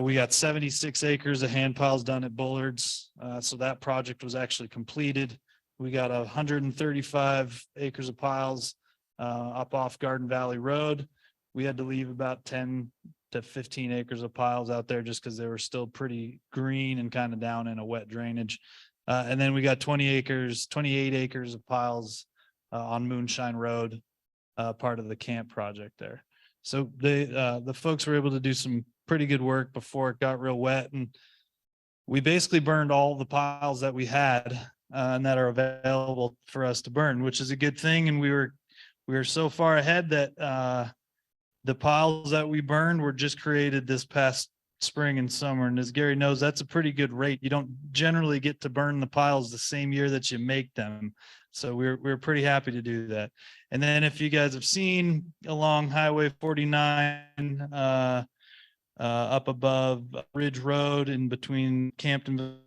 We got 76 acres of hand piles done at Bullards. So that project was actually completed. We got 135 acres of piles up off Garden Valley Road. We had to leave about 10 to 15 acres of piles out there just because they were still pretty green and kind of down in a wet drainage. And then we got 28 acres of piles on Moonshine Road, part of the camp project there. So the folks were able to do some pretty good work before it got real wet, and we basically burned all the piles that we had and that are available for us to burn, which is a good thing. And we were so far ahead that the piles that we burned were just created this past spring and summer. And as Gary knows, that's a pretty good rate. You don't generally get to burn the piles the same year that you make them. So we're pretty happy to do that. And then if you guys have seen along Highway 49, up above Ridge Road in between Camptonville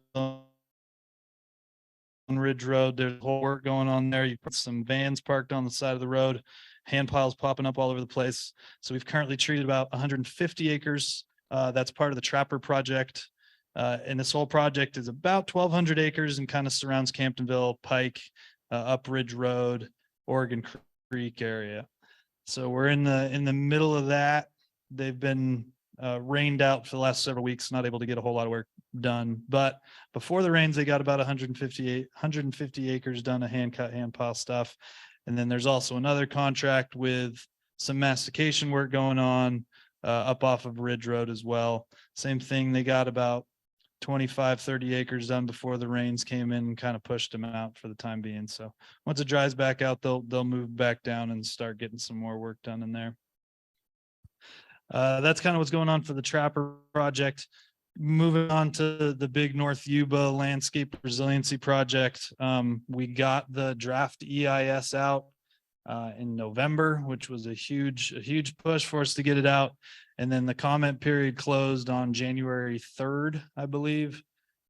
and Ridge Road, there's whole work going on there. You put some vans parked on the side of the road, hand piles popping up all over the place. So we've currently treated about 150 acres. That's part of the Trapper project. And this whole project is about 1,200 acres and kind of surrounds Camptonville, Pike, up Ridge Road, Oregon Creek area. So we're in the middle of that. They've been rained out for the last several weeks, not able to get a whole lot of work done. But before the rains, they got about 150 acres done of hand cut, hand pile stuff. And then there's also another contract with some mastication work going on up off of Ridge Road as well. Same thing, they got about 25-30 acres done before the rains came in and kind of pushed them out for the time being. So once it dries back out, they'll move back down and start getting some more work done in there. That's kind of what's going on for the Trapper project. Moving on to the big North Yuba landscape resiliency project. We got the draft EIS out in November, which was a huge push for us to get it out. And then the comment period closed on January 3rd, I believe.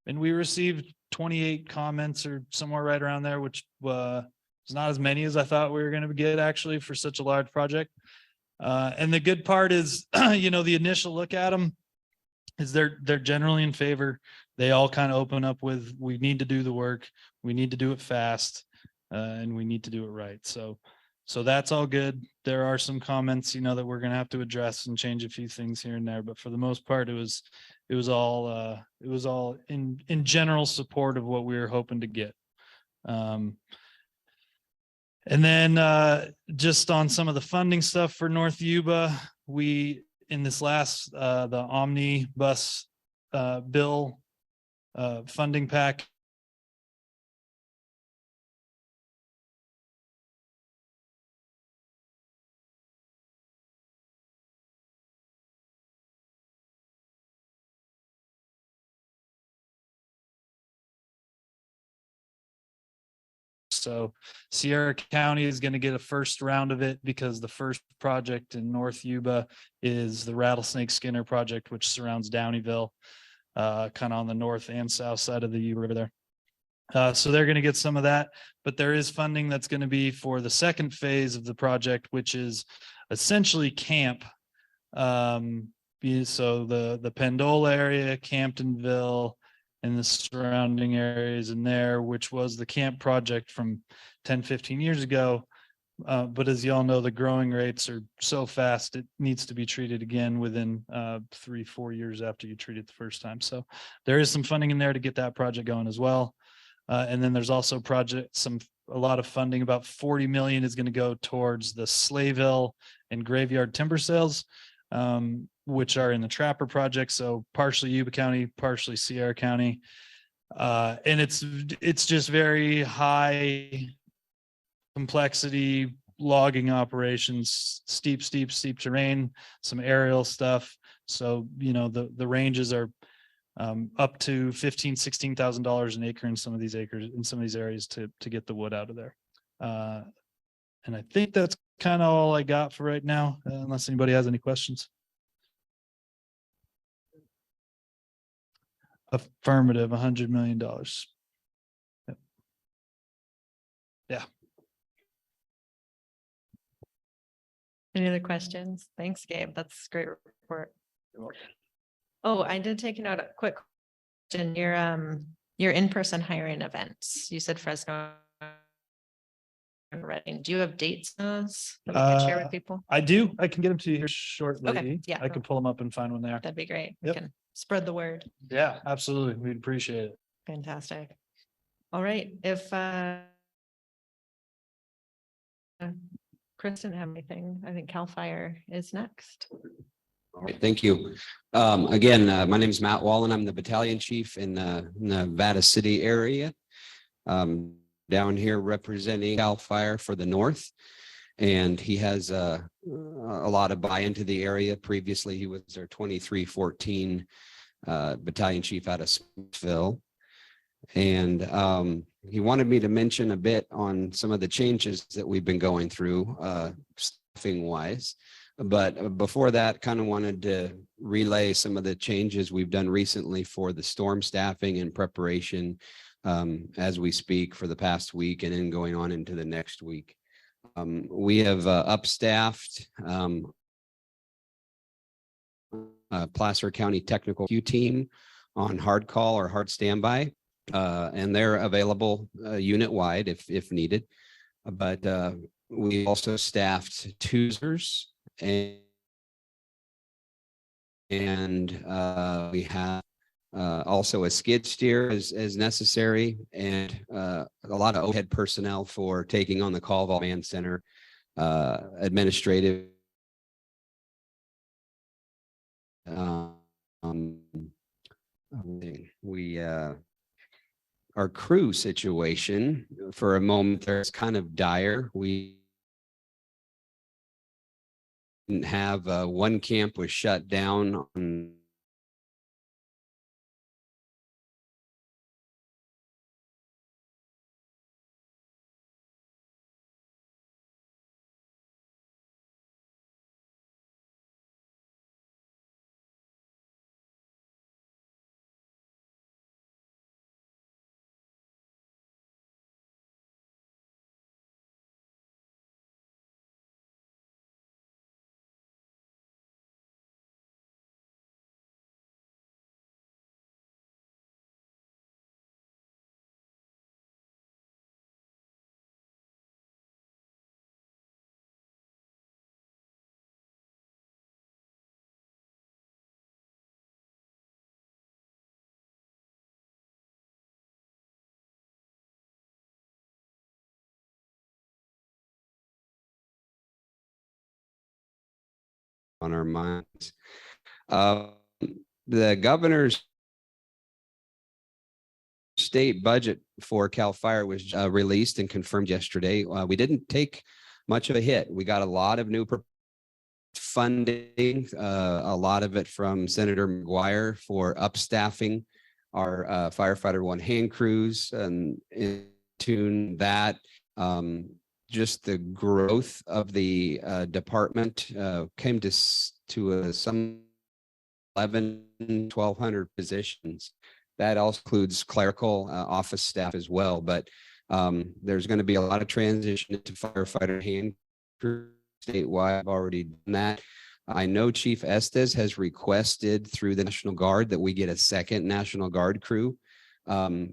And we received 28 comments or somewhere right around there, which was not as many as I thought we were going to get actually for such a large project. And the good part is, the initial look at them, is they're generally in favor. They all kind of open up with, we need to do the work, we need to do it fast, and we need to do it right. So that's all good. There are some comments, that we're gonna have to address and change a few things here and there, but for the most part, it was all in general support of what we were hoping to get. And then just on some of the funding stuff for North Yuba, we, in this last, the omnibus bill funding pack, so Sierra County is going to get a first round of it because the first project in North Yuba is the Rattlesnake Skinner project, which surrounds Downeyville, kind of on the north and south side of the Yuba River there. So they're going to get some of that, but there is funding that's going to be for the second phase of the project, which is essentially camp. So the Pendola area, Camptonville, and the surrounding areas in there, which was the camp project from 10, 15 years ago. But as you all know, the growing rates are so fast, it needs to be treated again within 3-4 years after you treat it the first time. So there is some funding in there to get that project going as well. And then there's also a lot of funding, about 40 million is going to go towards the Slayville and Graveyard timber sales, which are in the Trapper project. So partially Yuba County, partially Sierra County. And it's just very high complexity logging operations, steep terrain, some aerial stuff. So, the ranges are up to $16,000 an acre in some of these areas to get the wood out of there. And I think that's kind of all I got for right now, unless anybody has any questions. Affirmative, $100 million. Yep. Yeah. Any other questions? Thanks, Gabe. That's a great report. Oh, I did take note, a quick question. Your in-person hiring events, you said Fresno and Reading. Do you have dates on those that we can share with people? I do. I can get them to you here shortly. Okay, yeah. I can pull them up and find one there. That'd be great. We Yep. can spread the word. Yeah, absolutely. We'd appreciate it. Fantastic. All right, if Chris didn't have anything, I think CAL FIRE is next. All right, thank you. Again, my name is Matt Wallen. I'm the battalion chief in the Nevada City area. Down here representing CAL FIRE for the North. And he has a lot of buy-in to the area. Previously, he was our 2314 battalion chief out of Smithville. And he wanted me to mention a bit on some of the changes that we've been going through staffing wise. But before that, kind of wanted to relay some of the changes we've done recently for the storm staffing and preparation as we speak for the past week and then going on into the next week. We have upstaffed Placer County Technical Q team on hard call or hard standby, and they're available unit wide if needed. But we also staffed Toozers and we have also a skid steer as necessary, and a lot of overhead personnel for taking on the call vol command center, administrative. Our crew situation for a moment there is kind of dire. We didn't have one camp was shut down on on our minds. The governor's state budget for CAL FIRE was released and confirmed yesterday. We didn't take much of a hit. We got a lot of new funding, a lot of it from Senator McGuire for upstaffing our firefighter one hand crews, and in tune that just the growth of the department came to some 1,200 positions. That also includes clerical office staff as well, but there's going to be a lot of transition to firefighter hand crew statewide. I've already done that. I know Chief Estes has requested through the National Guard that we get a second National Guard crew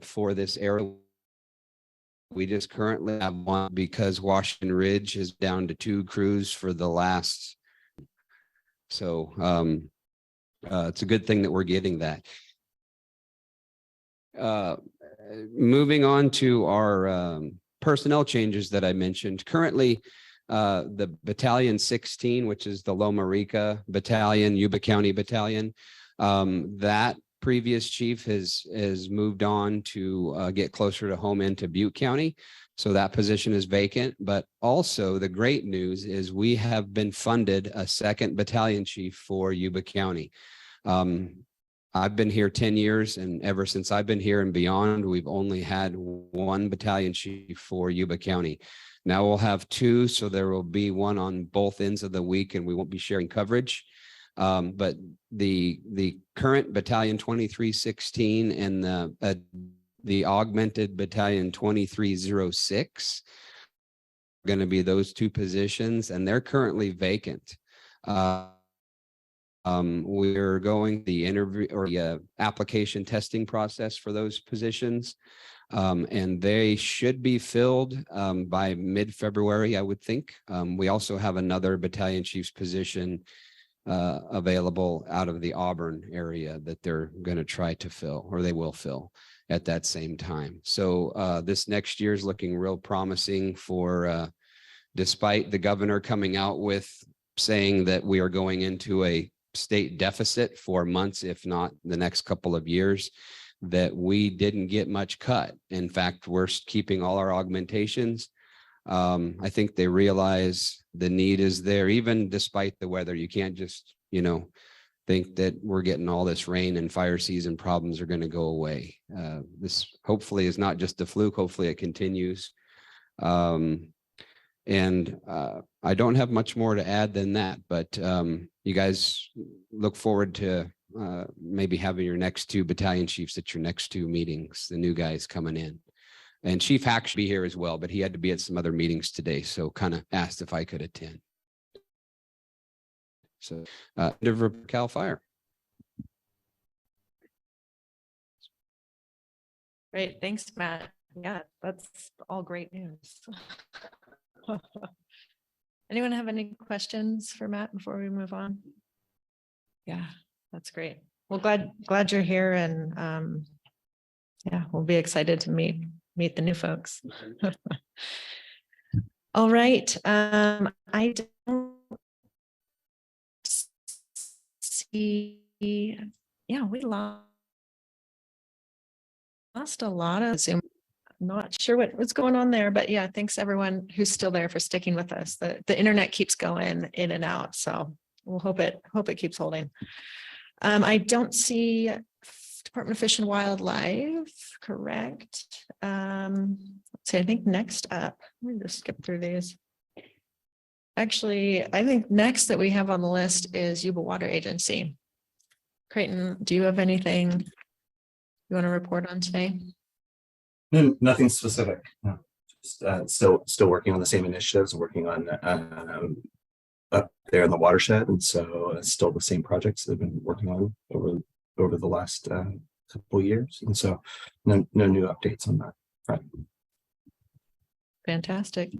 for this area. We just currently have one because Washington Ridge is down to 2 crews for the last. So it's a good thing that we're getting that. Moving on to our personnel changes that I mentioned. Currently, the Battalion 16, which is the Loma Rica Battalion, Yuba County Battalion, that previous chief has moved on to get closer to home into Butte County. So that position is vacant. But also the great news is we have been funded a second battalion chief for Yuba County. I've been here 10 years, and ever since I've been here and beyond, we've only had one battalion chief for Yuba County. Now we'll have 2, so there will be one on both ends of the week, and we won't be sharing coverage. But the current Battalion 2316 and the augmented Battalion 2306 are going to be those 2 positions, and they're currently vacant. We're going the interview or the application testing process for those positions, and they should be filled by mid-February, I would think. We also have another battalion chief's position available out of the Auburn area that they're going to try to fill, or they will fill at that same time. So this next year is looking real promising for, despite the governor coming out with saying that we are going into a state deficit for months, if not the next couple of years, that we didn't get much cut. In fact, we're keeping all our augmentations. I think they realize the need is there, even despite the weather. You can't just, think that we're getting all this rain and fire season problems are going to go away. This hopefully is not just a fluke. Hopefully it continues. And I don't have much more to add than that, but you guys look forward to maybe having your next 2 battalion chiefs at your next 2 meetings, the new guys coming in. And Chief Hack should be here as well, but he had to be at some other meetings today, so kind of asked if I could attend. So CAL FIRE. Great, thanks, Matt. Yeah, that's all great news. Anyone have any questions for Matt before we move on? Yeah, that's great. Well, glad you're here, and yeah, we'll be excited to meet the new folks. All right. I don't see. Yeah, we lost a lot of Zoom. Not sure what was going on there, but yeah, thanks everyone who's still there for sticking with us. The internet keeps going in and out, so we'll hope it keeps holding. I don't see Department of Fish and Wildlife, correct? Let's see, I think next up, let me just skip through these. Actually, I think next that we have on the list is Yuba Water Agency. Creighton, do you have anything you want to report on today? Nothing specific. No. Just still working on the same initiatives, working on up there in the watershed, and so still the same projects that I've been working on over the last couple of years, and so no new updates on that front. Fantastic.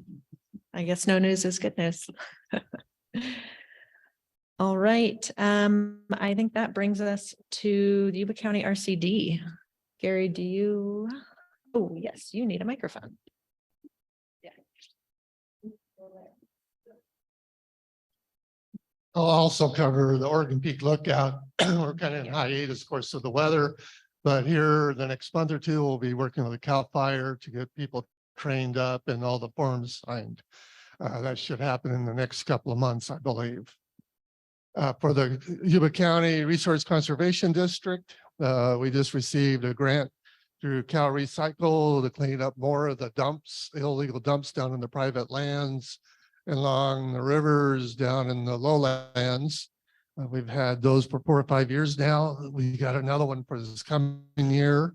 I guess no news is good news. All right. I think that brings us to the Yuba County RCD. Gary, do you? Oh, yes, you need a microphone. Yeah. I'll also cover the Oregon Peak Lookout. We're kind of in hiatus, of course, of the weather. But here, the next month or two, we'll be working with the CAL FIRE to get people trained up and all the forms signed. That should happen in the next couple of months, I believe. For the Yuba County Resource Conservation District, we just received a grant through Cal Recycle to clean up more of the dumps, illegal dumps down in the private lands and along the rivers down in the lowlands. We've had those for 4 or 5 years now. We got another one for this coming year.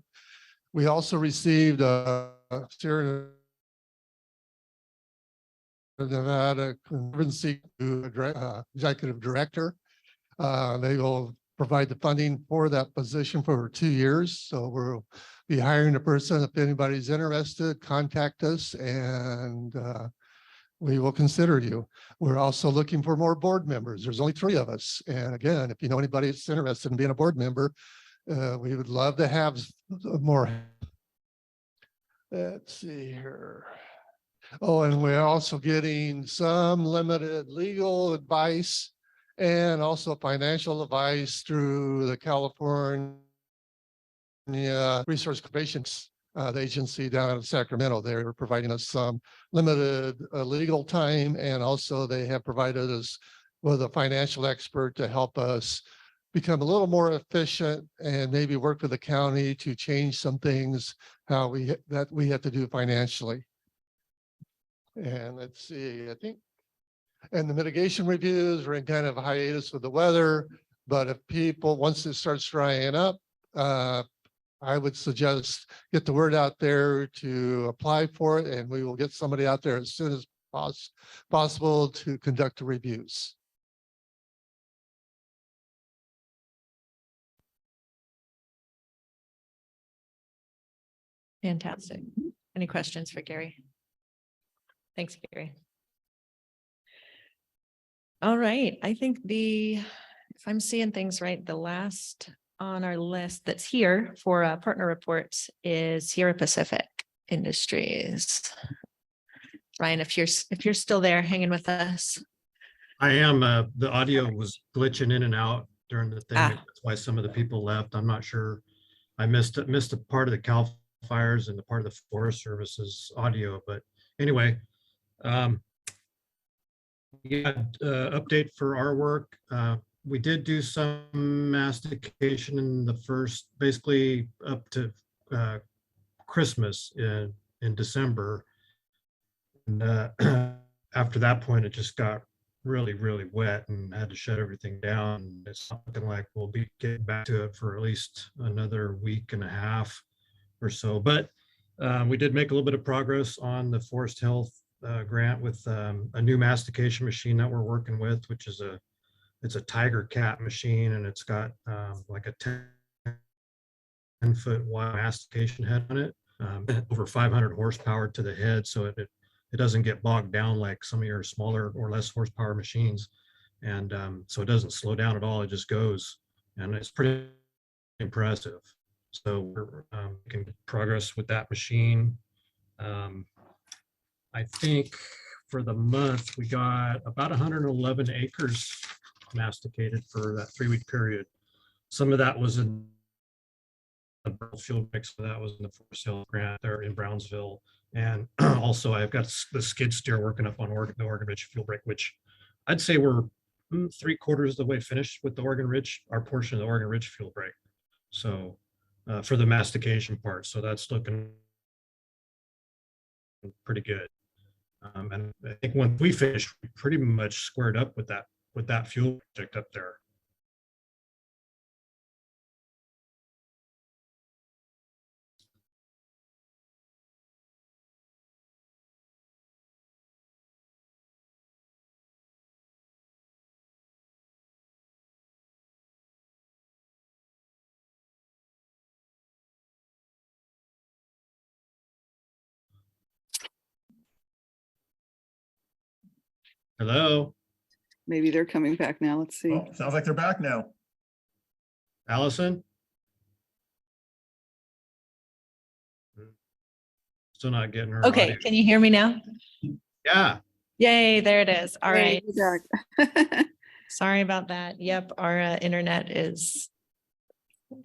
We also received a Sierra Nevada Conservancy executive director. They will provide the funding for that position for 2 years. So we'll be hiring a person. If anybody's interested, contact us and we will consider you. We're also looking for more board members. There's only 3 of us. And again, if you know anybody that's interested in being a board member, we would love to have more. Let's see here. Oh, and we're also getting some limited legal advice and also financial advice through the California Resource Conservation the agency down in Sacramento. They're providing us some limited legal time, and also they have provided us with a financial expert to help us become a little more efficient and maybe work with the county to change some things how we have to do financially. And let's see, I think, and the mitigation reviews, we're in kind of a hiatus with the weather, but if people, once it starts drying up, I would suggest get the word out there to apply for it, and we will get somebody out there as soon as possible to conduct the reviews. Fantastic. Any questions for Gary? Thanks, Gary. All right, I think if I'm seeing things right, the last on our list that's here for partner reports is Sierra Pacific Industries. Ryan, if you're still there hanging with us. I am. The audio was glitching in and out during the thing. That's why some of the people left. I'm not sure. I missed a part of the CAL FIRES and the part of the Forest Service's audio. But anyway, update for our work. We did do some mastication in the first, basically up to Christmas in December. And after that point, it just got really, really wet and had to shut everything down. It's something like we'll be getting back to it for at least another week and a half or so. But we did make a little bit of progress on the Forest Health grant with a new mastication machine that we're working with, which is it's a Tiger Cat machine, and it's got like a 10-foot wide mastication head on it, over 500 horsepower to the head, so it doesn't get bogged down like some of your smaller or less horsepower machines, and so it doesn't slow down at all. It just goes, and it's pretty impressive. So we're making progress with that machine. I think for the month we got about 111 acres masticated for that 3-week period. Some of that was in the field mix, so that was in the Forest Hill grant there in Brownsville. And also I've got the skid steer working up on the Oregon Ridge fuel break, which I'd say we're 3/4 of the way finished with the Oregon Ridge, our portion of the Oregon Ridge fuel break. So for the mastication part, so that's looking pretty good. And I think when we finished, we pretty much squared up with that fuel project up there. Hello. Maybe they're coming back now. Let's see. Oh, sounds like they're back now. Allison? Still not getting her. Okay, audio. can you hear me now? Yeah. Yay, there it is. All right. Sorry about that. Yep, our internet is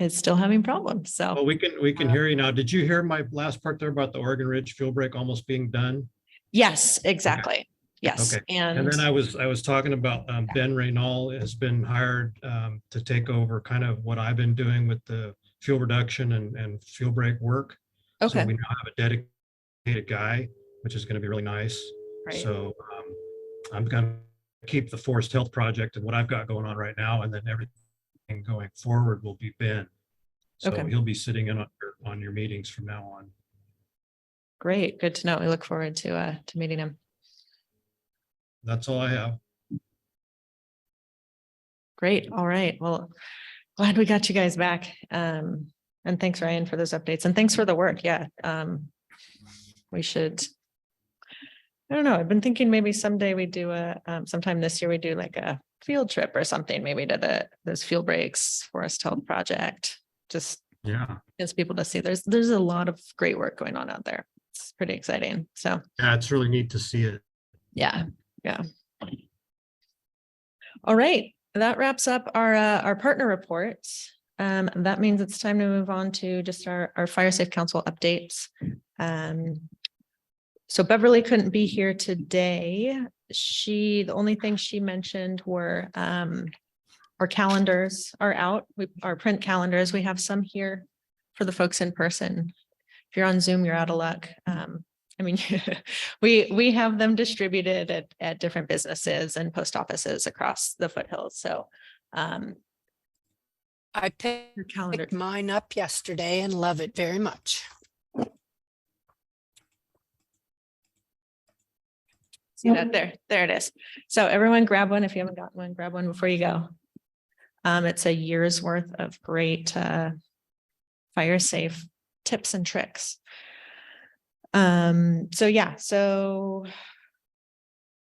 still having problems. Well, So we can hear you now. Did you hear my last part there about the Oregon Ridge fuel break almost being done? yes, exactly. Yes. Okay. And then I was talking about Ben Reynal has been hired to take over kind of what I've been doing with the fuel reduction and fuel break work. So Okay. we now have a dedicated guy, which is going to be really nice. Right. So I'm going to keep the forest health project and what I've got going on right now, and then everything going forward will be Ben. So Okay. he'll be sitting in on your meetings from now on. Great. Good to know. We look forward to meeting him. That's all I have. Great. All right. Well, glad we got you guys back. And thanks, Ryan, for those updates, and thanks for the work. Yeah. We should, I don't know. I've been thinking maybe someday we do sometime this year, we do like a field trip or something, maybe to those field breaks forest health project. Just Yeah. gets people to see there's a lot of great work going on out there. It's pretty exciting. So Yeah, it's really neat to see it. yeah. Yeah. All right. That wraps up our partner reports. That means it's time to move on to just our Fire Safe Council updates. So Beverly couldn't be here today. The only thing she mentioned were our calendars are out. Our print calendars, we have some here for the folks in person. If you're on Zoom, you're out of luck. I mean, we have them distributed at different businesses and post offices across the foothills. So I picked mine up yesterday and love it very much. See that there it is. So everyone grab one. If you haven't gotten one, grab one before you go. It's a year's worth of great fire safe tips and tricks. So yeah, so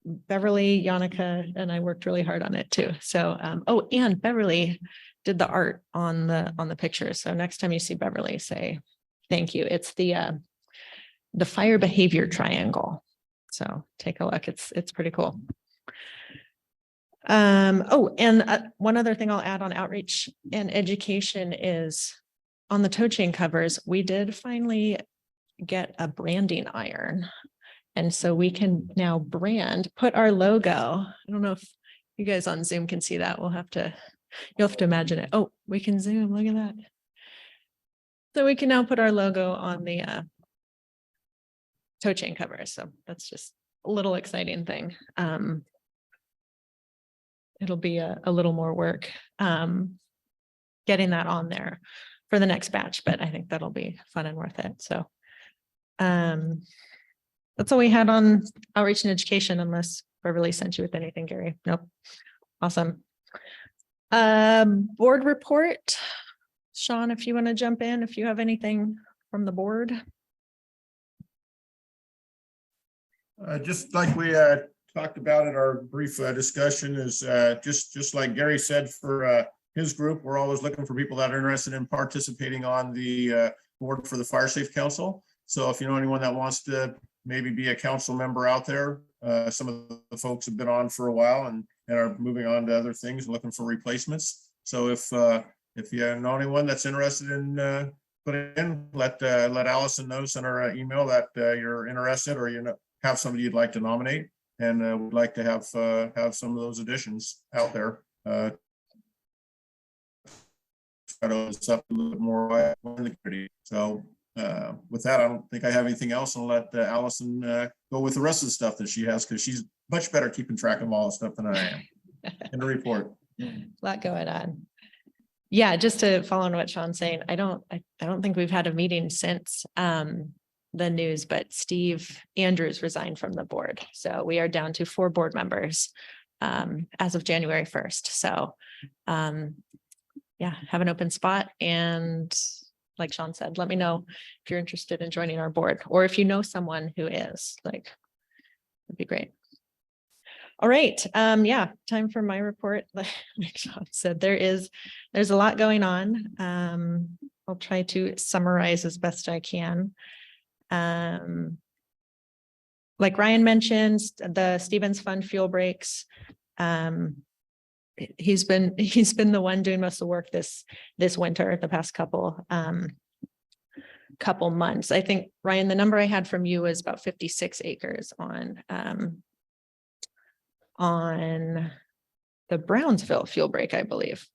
Beverly, Yannicka, and I worked really hard on it too. So oh, and Beverly did the art on the pictures. So next time you see Beverly, say thank you. It's the fire behavior triangle. So take a look. It's pretty cool. Oh, and one other thing I'll add on outreach and education is on the tow chain covers, we did finally get a branding iron. And so we can now put our logo. I don't know if you guys on Zoom can see that. You'll have to imagine it. Oh, we can zoom, look at that. So we can now put our logo on the tow chain covers. So that's just a little exciting thing. It'll be a little more work getting that on there for the next batch, but I think that'll be fun and worth it. So that's all we had on outreach and education, unless Beverly sent you with anything, Gary. Nope. Awesome. Board report. Sean, if you want to jump in, if you have anything from the board. Just like we talked about in our brief discussion is just like Gary said for his group, we're always looking for people that are interested in participating on the board for the Fire Safe Council. So if you know anyone that wants to maybe be a council member out there, some of the folks have been on for a while and are moving on to other things, looking for replacements. So if you know anyone that's interested in putting in, let Allison know, send her an email that you're interested or have somebody you'd like to nominate, and we'd like to have some of those additions out there. Try to open this up a little bit more in the community. So with that, I don't think I have anything else. I'll let Allison go with the rest of the stuff that she has, because she's much better keeping track of all the stuff than I am. In the report. A lot going on. Yeah, just to follow on what Sean's saying, I don't think we've had a meeting since the news, but Steve Andrews resigned from the board. So we are down to 4 board members as of January 1st. So yeah, have an open spot. And like Sean said, let me know if you're interested in joining our board, or if you know someone who is, like, it'd be great. All right. Yeah, time for my report. Like Sean said, there's a lot going on. I'll try to summarize as best I can. Like Ryan mentioned, the Stevens Fund fuel breaks. he's been the one doing most of the work this winter, the past couple months. I think, Ryan, the number I had from you is about 56 acres on the Brownsville fuel break, I believe.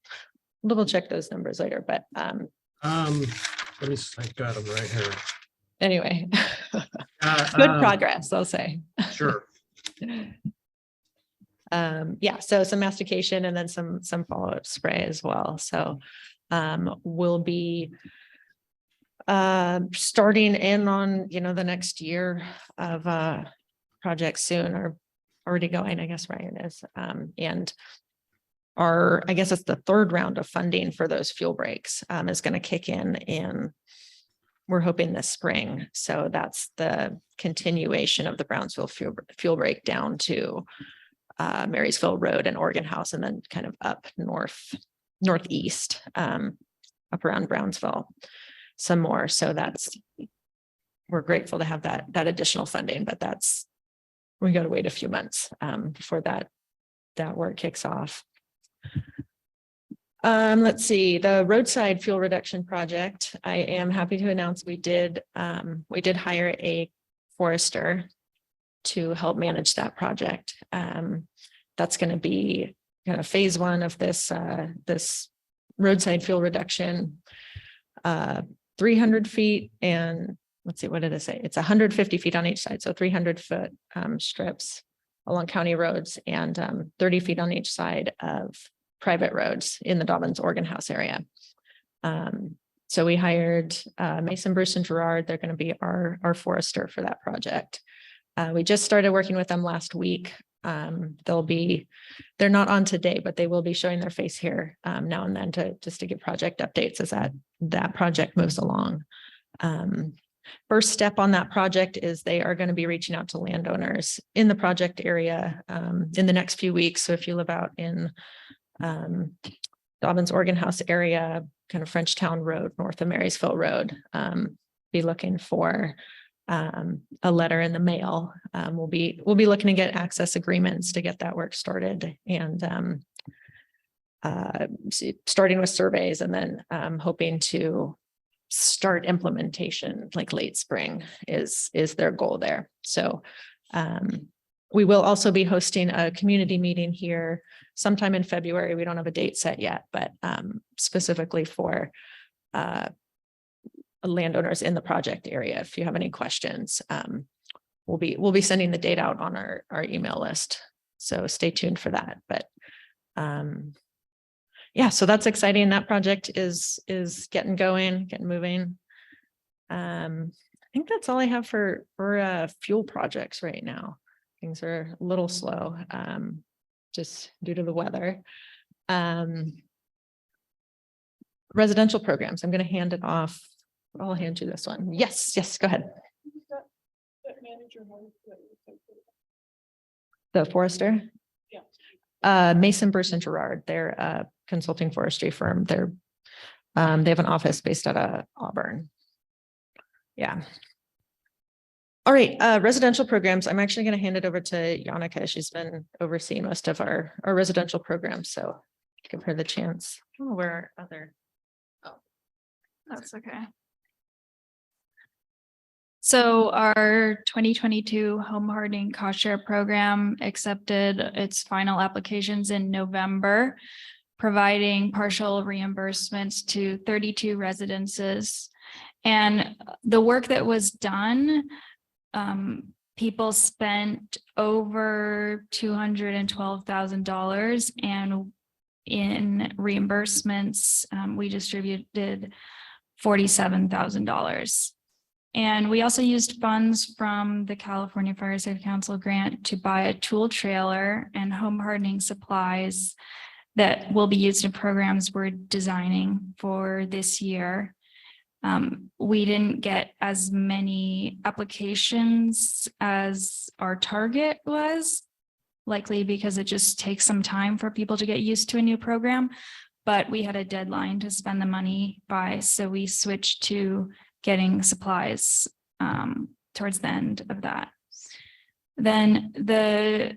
Double check those numbers later, but let me, I got them right here. anyway, good progress, I'll say. Sure. Yeah, so some mastication and then some follow-up spray as well. So we'll be starting in on, the next year of project soon, or already going, I guess Ryan is. And I guess it's the third round of funding for those fuel breaks is going to kick in we're hoping this spring. So that's the continuation of the Brownsville fuel break down to Marysville Road and Oregon House, and then kind of up northeast, up around Brownsville some more. So we're grateful to have that additional funding, but we got to wait a few months before that work kicks off. Let's see, the roadside fuel reduction project. I am happy to announce we did hire a forester to help manage that project. That's going to be kind of phase one of this roadside fuel reduction, 300 feet, and let's see, what did I say? It's 150 feet on each side. So 300-foot strips along county roads and 30 feet on each side of private roads in the Dobbins Oregon House area. So we hired Mason, Bruce, and Gerard. They're going to be our forester for that project. We just started working with them last week. They're not on today, but they will be showing their face here now and then to give project updates as that project moves along. First step on that project is they are going to be reaching out to landowners in the project area in the next few weeks. So if you live out in Dobbins Oregon House area, kind of Frenchtown Road, north of Marysville Road, be looking for a letter in the mail. We'll be looking to get access agreements to get that work started, and starting with surveys, and then hoping to start implementation like late spring is their goal there. So we will also be hosting a community meeting here sometime in February. We don't have a date set yet, but specifically for landowners in the project area. If you have any questions, we'll be sending the date out on our email list. So stay tuned for that. But yeah, so that's exciting. That project is getting going, getting moving. I think that's all I have for fuel projects right now. Things are a little slow, just due to the weather. Residential programs. I'm going to hand it off. I'll hand you this one. Yes, go ahead. The forester? Yeah. Mason, Bruce, and Gerard. They're a consulting forestry firm. They have an office based out of Auburn. Yeah. All right, residential programs. I'm actually going to hand it over to Yannicka. She's been overseeing most of our residential programs. So give her the chance. I don't know where our other. Oh, that's okay. So our 2022 home hardening cost share program accepted its final applications in November, providing partial reimbursements to 32 residences. And the work that was done, people spent over $212,000, and in reimbursements, we distributed $47,000. And we also used funds from the California Fire Safe Council grant to buy a tool trailer and home hardening supplies that will be used in programs we're designing for this year. We didn't get as many applications as our target was, likely because it just takes some time for people to get used to a new program, but we had a deadline to spend the money by, so we switched to getting supplies towards the end of that. Then the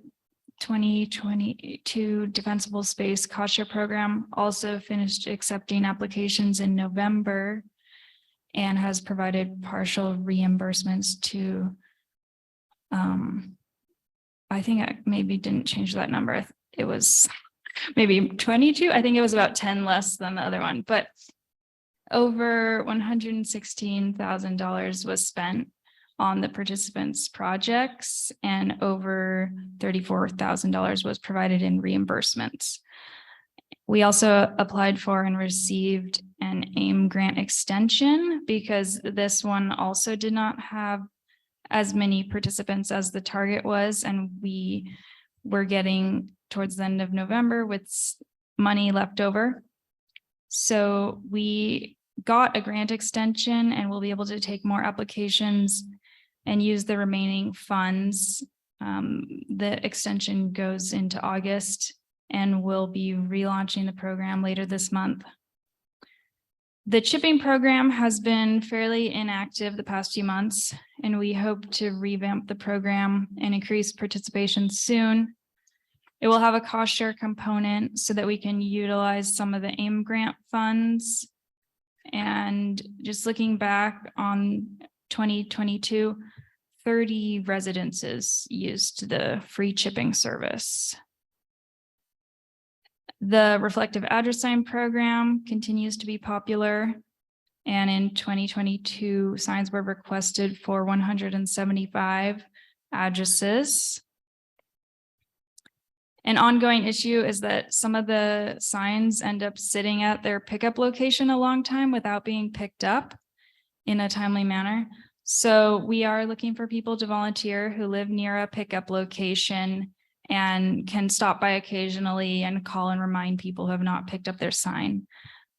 2022 Defensible Space Cost Share Program also finished accepting applications in November and has provided partial reimbursements to, I think I maybe didn't change that number. It was maybe 22. I think it was about 10 less than the other one, but over $116,000 was spent on the participants' projects, and over $34,000 was provided in reimbursements. We also applied for and received an AIM grant extension because this one also did not have as many participants as the target was, and we were getting towards the end of November with money left over. So we got a grant extension and we'll be able to take more applications and use the remaining funds. The extension goes into August and we'll be relaunching the program later this month. The chipping program has been fairly inactive the past few months, and we hope to revamp the program and increase participation soon. It will have a cost share component so that we can utilize some of the AIM grant funds. And just looking back on 2022, 30 residences used the free chipping service. The reflective address sign program continues to be popular. And in 2022, signs were requested for 175 addresses. An ongoing issue is that some of the signs end up sitting at their pickup location a long time without being picked up in a timely manner. So we are looking for people to volunteer who live near a pickup location and can stop by occasionally and call and remind people who have not picked up their sign.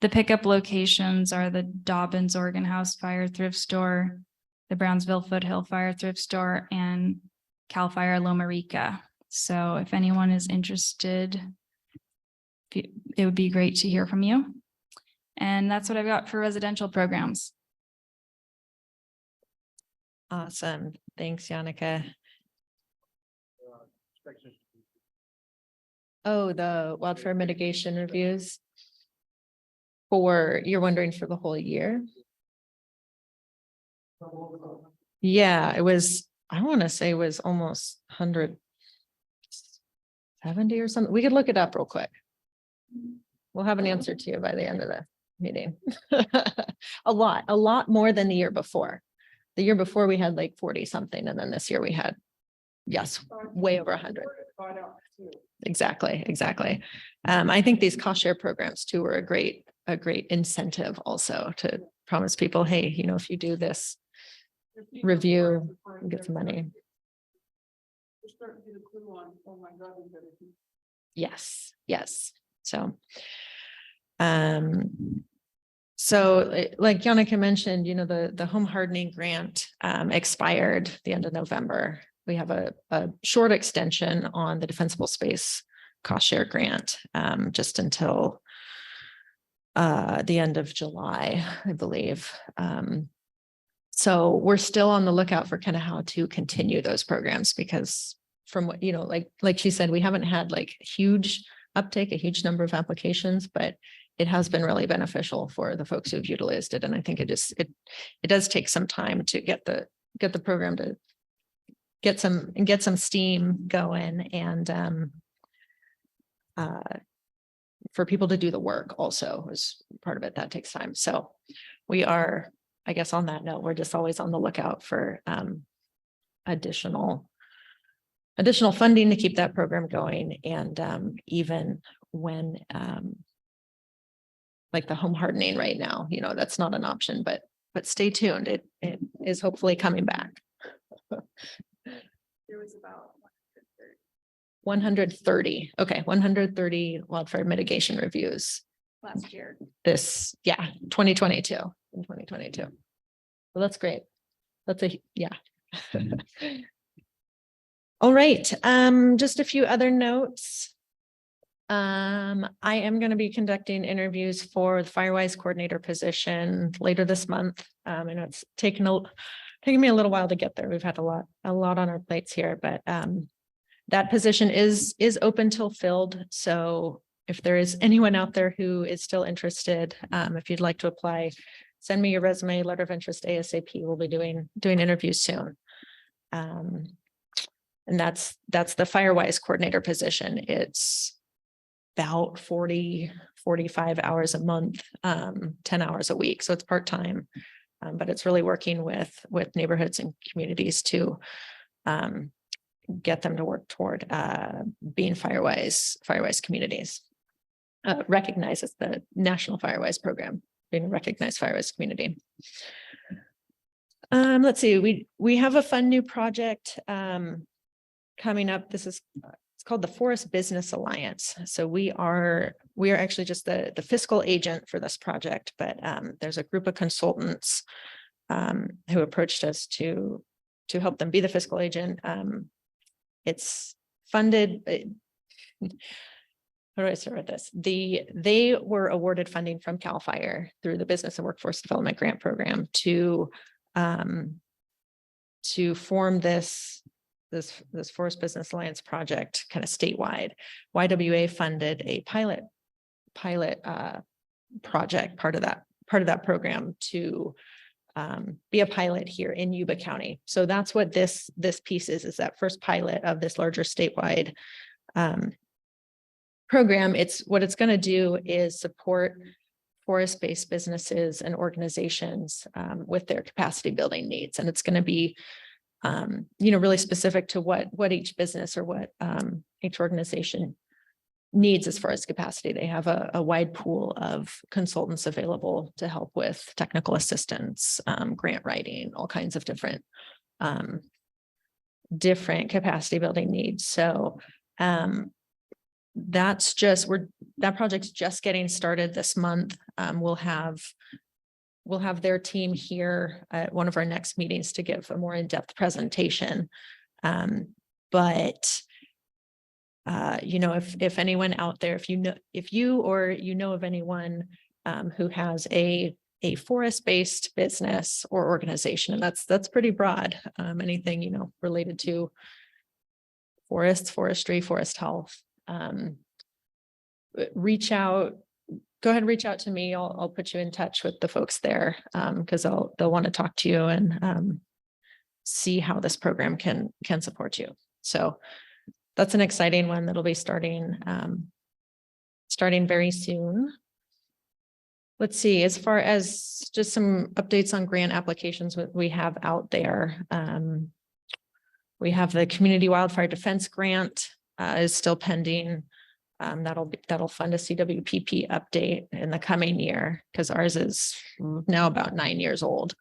The pickup locations are the Dobbins Organ House Fire Thrift Store, the Brownsville Foothill Fire Thrift Store, and Cal Fire Loma Rica. So if anyone is interested, it would be great to hear from you. And that's what I've got for residential programs. Awesome. Thanks, Yannicka. Oh, the wildfire mitigation reviews. You're wondering for the whole year? Yeah, it was, I want to say it was almost 170 or something. We could look it up real quick. We'll have an answer to you by the end of the meeting. A lot more than the year before. The year before we had like 40 something, and then this year we had, yes, way over 100. Exactly. I think these cost share programs too were a great incentive also to promise people, hey, if you do this review, you get some money. Yes. So like Yannicka mentioned, the home hardening grant expired the end of November. We have a short extension on the defensible space cost share grant just until the end of July, I believe. So we're still on the lookout for kind of how to continue those programs, because from what, like she said, we haven't had like huge uptake, a huge number of applications, but it has been really beneficial for the folks who've utilized it. And I think it does take some time to get the program to get some steam going, and for people to do the work also is part of it. That takes time. So we are, I guess on that note, we're just always on the lookout for additional funding to keep that program going. And even when like the home hardening right now, that's not an option, but stay tuned. It is hopefully coming back. There was about 130. Okay. 130 wildfire mitigation reviews last year. 2022. In 2022. Well, that's great. All right. Just a few other notes. I am going to be conducting interviews for the Firewise coordinator position later this month. I know it's taken me a little while to get there. We've had a lot on our plates here, but that position is open till filled. So if there is anyone out there who is still interested, if you'd like to apply, send me your resume, letter of interest ASAP. We'll be doing interviews soon. And that's the Firewise coordinator position. It's about 45 hours a month, 10 hours a week. So it's part-time, but it's really working with neighborhoods and communities to get them to work toward being Firewise communities. Recognized as the National Firewise Program, being a recognized Firewise community. Let's see, we have a fun new project coming up. This is it's called the Forest Business Alliance. So we are actually just the fiscal agent for this project, but there's a group of consultants who approached us to help them be the fiscal agent. It's funded. How do I start with this? They were awarded funding from CAL FIRE through the Business and Workforce Development Grant Program to form this Forest Business Alliance project kind of statewide. YWA funded a pilot project, part of that program to be a pilot here in Yuba County. So that's what this piece is that first pilot of this larger statewide program. What it's going to do is support forest-based businesses and organizations with their capacity building needs. And it's going to be, really specific to what each business or what each organization needs as far as capacity. They have a wide pool of consultants available to help with technical assistance, grant writing, all kinds of different capacity building needs. So that project's just getting started this month. We'll have their team here at one of our next meetings to give a more in-depth presentation. But if anyone out there, if you know of anyone who has a forest-based business or organization, and that's pretty broad, anything, related to forests, forestry, forest health, go ahead and reach out to me. I'll put you in touch with the folks there because they'll want to talk to you and see how this program can support you. So that's an exciting one that'll be starting very soon. Let's see, as far as just some updates on grant applications we have out there. We have the Community Wildfire Defense Grant is still pending. That'll fund a CWPP update in the coming year because ours is now about 9 years old.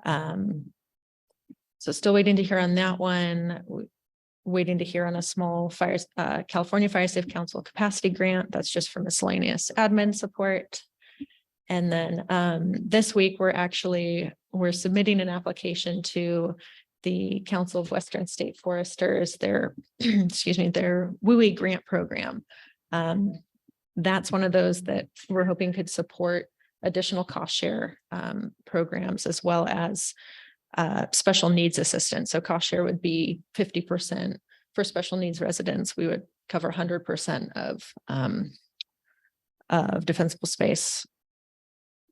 So still waiting to hear on that one. Waiting to hear on a small California Fire Safe Council capacity grant. That's just for miscellaneous admin support. And then this week we're submitting an application to the Council of Western State Foresters, their WUI grant program. That's one of those that we're hoping could support additional cost share programs as well as special needs assistance. So cost share would be 50% for special needs residents. We would cover 100% of defensible space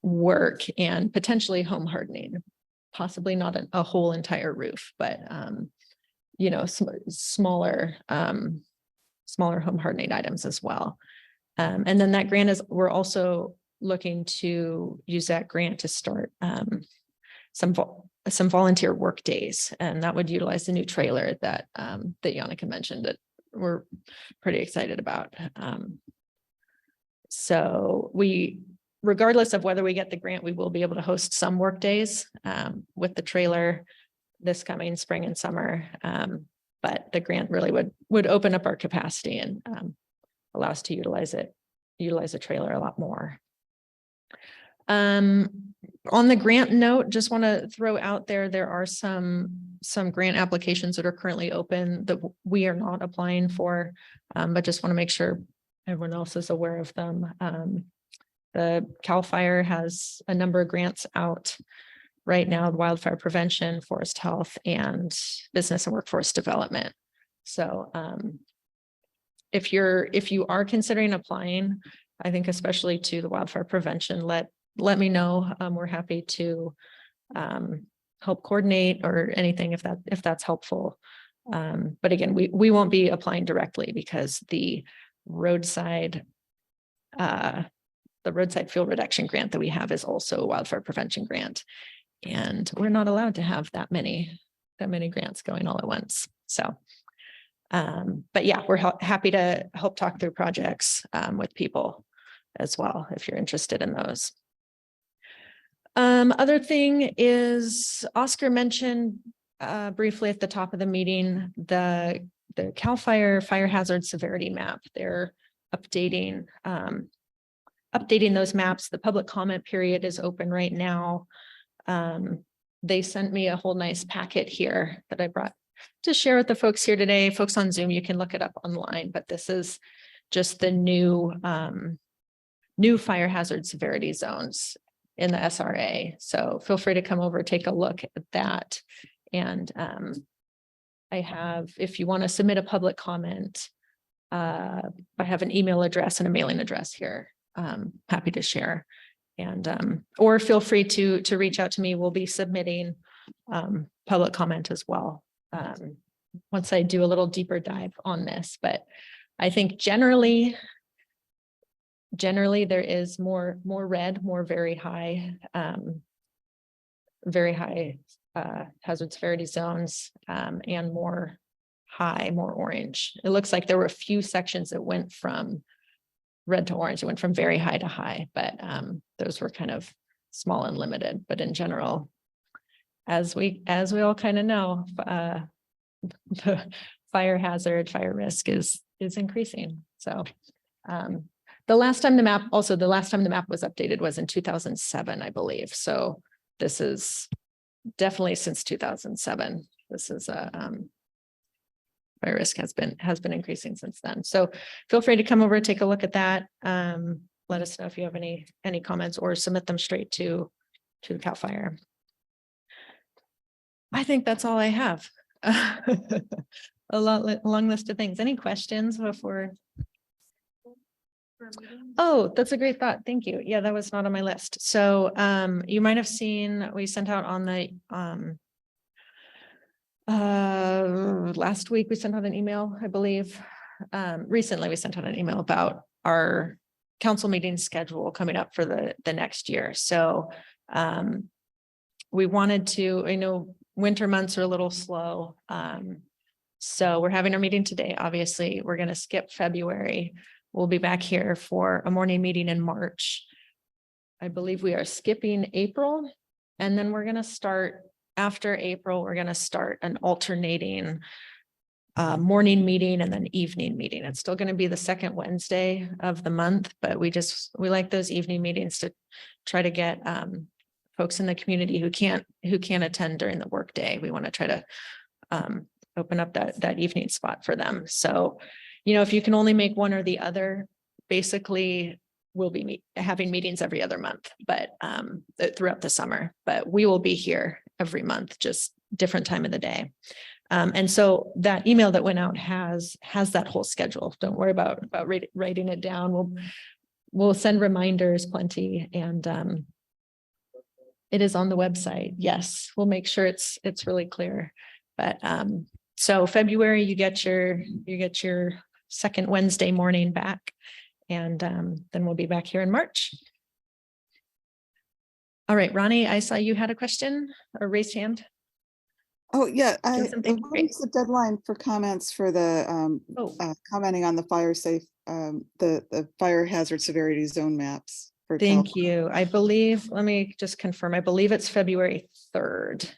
work and potentially home hardening. Possibly not a whole entire roof, but smaller home hardening items as well. And then that grant we're also looking to use that grant to start some volunteer work days, and that would utilize the new trailer that Yannicka mentioned that we're pretty excited about. So regardless of whether we get the grant, we will be able to host some work days with the trailer this coming spring and summer. But the grant really would open up our capacity and allow us to utilize the trailer a lot more. On the grant note, just want to throw out there are some grant applications that are currently open that we are not applying for, but just want to make sure everyone else is aware of them. The CAL FIRE has a number of grants out right now: wildfire prevention, forest health, and business and workforce development. So if you are considering applying, I think especially to the wildfire prevention, let me know. We're happy to help coordinate or anything if that's helpful. But again, we won't be applying directly because the roadside fuel reduction grant that we have is also a wildfire prevention grant. And we're not allowed to have that many grants going all at once. So, but yeah, we're happy to help talk through projects with people as well, if you're interested in those. Other thing is Oscar mentioned briefly at the top of the meeting, the CAL FIRE fire hazard severity map. They're updating those maps. The public comment period is open right now. They sent me a whole nice packet here that I brought to share with the folks here today. Folks on Zoom, you can look it up online, but this is just the new fire hazard severity zones in the SRA. So feel free to come over, take a look at that. And I have, if you want to submit a public comment, I have an email address and a mailing address here. Happy to share. And or feel free to reach out to me. We'll be submitting public comment as well once I do a little deeper dive on this. But I think generally there is more red, more very high hazard severity zones, and more orange. It looks like there were a few sections that went from red to orange. It went from very high to high, but those were kind of small and limited. But in general, as we all kind of know, the fire risk is increasing. So the last time the map was updated was in 2007, I believe. So this is definitely since 2007. This is fire risk has been increasing since then. So feel free to come over and take a look at that. Let us know if you have any comments or submit them straight to CAL FIRE. I think that's all I have. A long list of things. Any questions before? Oh, that's a great thought. Thank you. Yeah, that was not on my list. So you might have seen, we sent out on the last week, we sent out an email, I believe. Recently we sent out an email about our council meeting schedule coming up for the next year. So we wanted to, I know winter months are a little slow. So we're having our meeting today. Obviously, we're going to skip February. We'll be back here for a morning meeting in March. I believe we are skipping April, and then we're going to start after April. We're going to start an alternating morning meeting and then evening meeting. It's still going to be the second Wednesday of the month, but we like those evening meetings to try to get folks in the community who can't attend during the workday. We want to try to open up that evening spot for them. So, if you can only make one or the other, basically we'll be having meetings every other month, but throughout the summer, but we will be here every month, just different time of the day. And so that email that went out has that whole schedule. Don't worry about writing it down. We'll send reminders plenty, and it is on the website. Yes, we'll make sure it's really clear. But so February, you get your second Wednesday morning back, and then we'll be back here in March. All right, Ronnie, I saw you had a question or raised hand. Oh, yeah. Something great. What's the deadline for comments for the commenting on the the fire hazard severity zone maps? Thank you. I believe, let me just confirm. I believe it's February 3rd.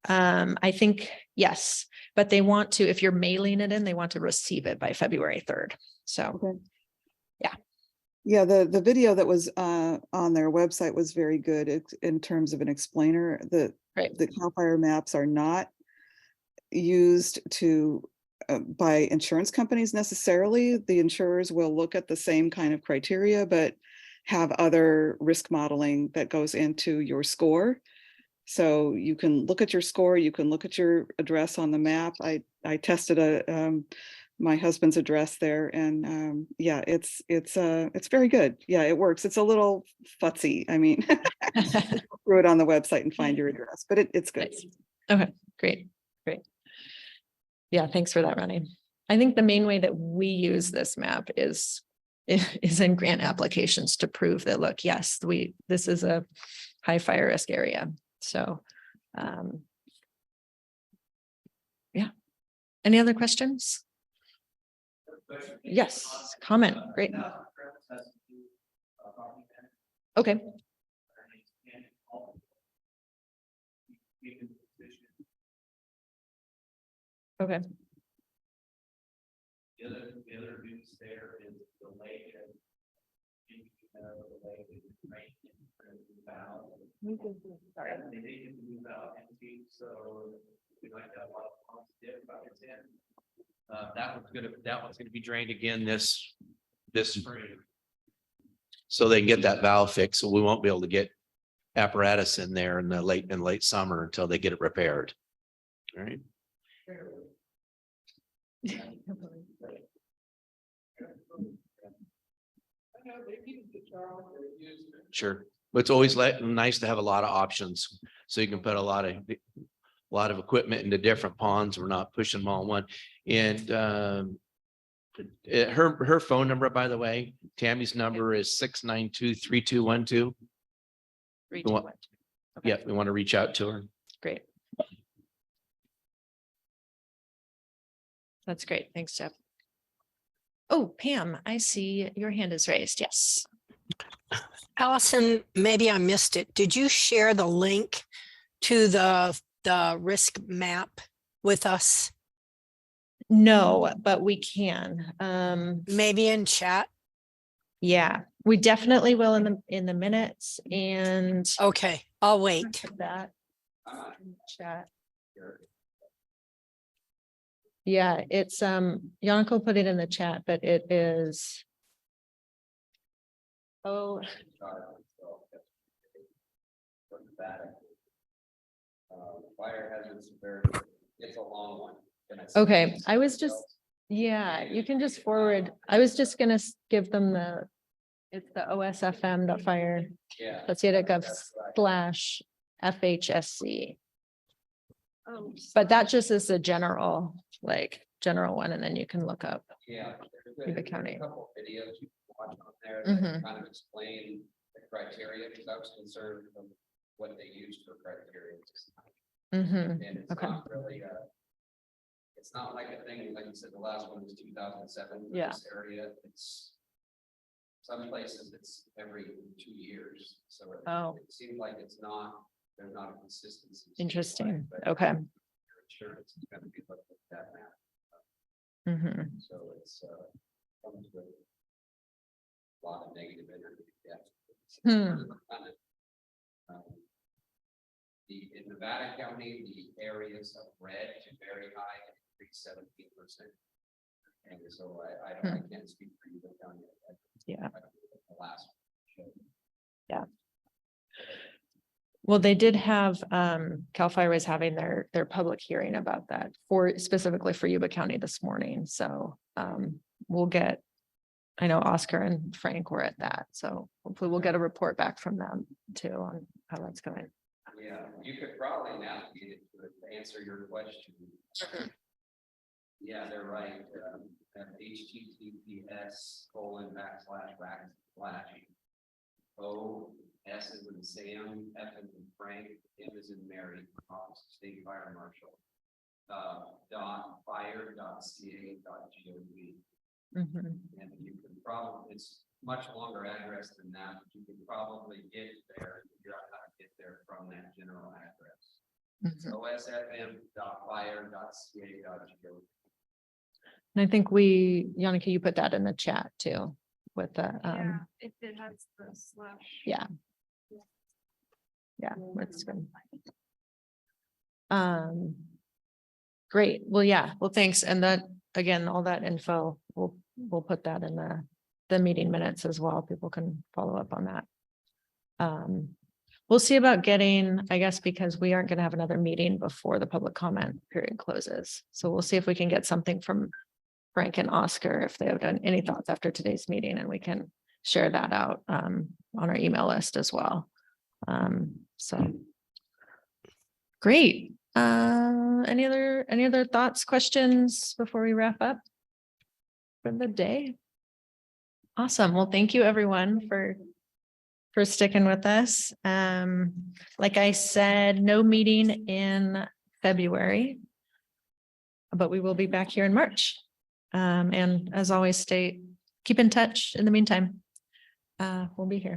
I think, yes, but they want to, if you're mailing it in, they want to receive it by February 3rd. So, okay. Yeah. Yeah, the video that was on their website was very good in terms of an explainer. The CAL FIRE maps are not used by insurance companies necessarily. The insurers will look at the same kind of criteria, but have other risk modeling that goes into your score. So you can look at your score, you can look at your address on the map. I I tested my husband's address there, and yeah, it's very good. Yeah, it works. It's a little futzy. I mean, throw it on the website and find your address, but it's good. Nice. Okay, great. Yeah, thanks for that, Ronnie. I think the main way that we use this map is in grant applications to prove that, look, yes, this is a high fire risk area. So, yeah. Any other questions? Yes, comment. Great. Okay. Okay. The other news there is the lake. Sorry. They need to move out empty, so we like to have a lot of ponds dip about its end. That one's gonna be drained again this spring. So they can get that valve fixed, so we won't be able to get apparatus in there in the late summer until they get it repaired. All right. Sure, but it's always nice to have a lot of options, so you can put a lot of equipment into different ponds. We're not pushing them all in one. And her phone number, by the way, Tammy's number is 692-3212. Yeah, we want to reach out to her. Great. That's great. Thanks, Jeff. Oh, Pam, I see your hand is raised. Yes. Allison, maybe I missed it. Did you share the link to the risk map with us? No, but we can. Maybe in chat. Yeah, we definitely will in the minutes and. Okay, I'll wait. That chat. Yeah, it's Yanko put it in the chat, but it is. Oh. Fire hazard severity, it's a long one. Okay, I was just, yeah, you can just forward. I was just gonna give them it's the osfm.fire. Yeah. Let's see it at gov/FHSC. But that just is a general one, and then you can look up. Yeah. Yuba County. A couple videos you can watch on there that kind of explain the criteria, because I was concerned of what they used for criteria. And it's not really it's not like a thing, like you said, the last one was 2007. Yeah. This area, it's some places it's every 2 years. So it seems like there's not a consistency. Interesting. Okay. Insurance is going to be looked at that map. So it's comes with a lot of negative energy. Yeah. In Nevada County, the areas of red to very high increased 17%. And so I can't speak for you, but County. Yeah. The last one. Yeah. Well, they did have CAL FIRE is having their public hearing about that specifically for Yuba County this morning. So we'll get, I know Oscar and Frank were at that. So hopefully we'll get a report back from them too on how that's going. Yeah, you could probably navigate it to answer your question. Yeah, they're right. HTTPS://O S is in Sam, F is in Frank, M is in Mary, Office of State Fire Marshal. .fire.ca.gov. And you can probably, it's much longer address than that, but you can probably get there, figure out how to get there from that general address. osfm.fire.ca.gov. And I think Yannicka, you put that in the chat too with the If it has the slash. yeah. Yeah, that's good. Great. Well, yeah, well, thanks. And that, again, all that info, we'll put that in the meeting minutes as well. People can follow up on that. Well, we'll see about getting, I guess, because we aren't gonna have another meeting before the public comment period closes. So we'll see if we can get something from Frank and Oscar, if they have done any thoughts after today's meeting, and we can share that out on our email list as well. So great. Any other thoughts, questions before we wrap up for the day? Awesome. Well, thank you everyone for sticking with us. Like I said, no meeting in February, but we will be back here in March. And as always, keep in touch in the meantime. We'll be here.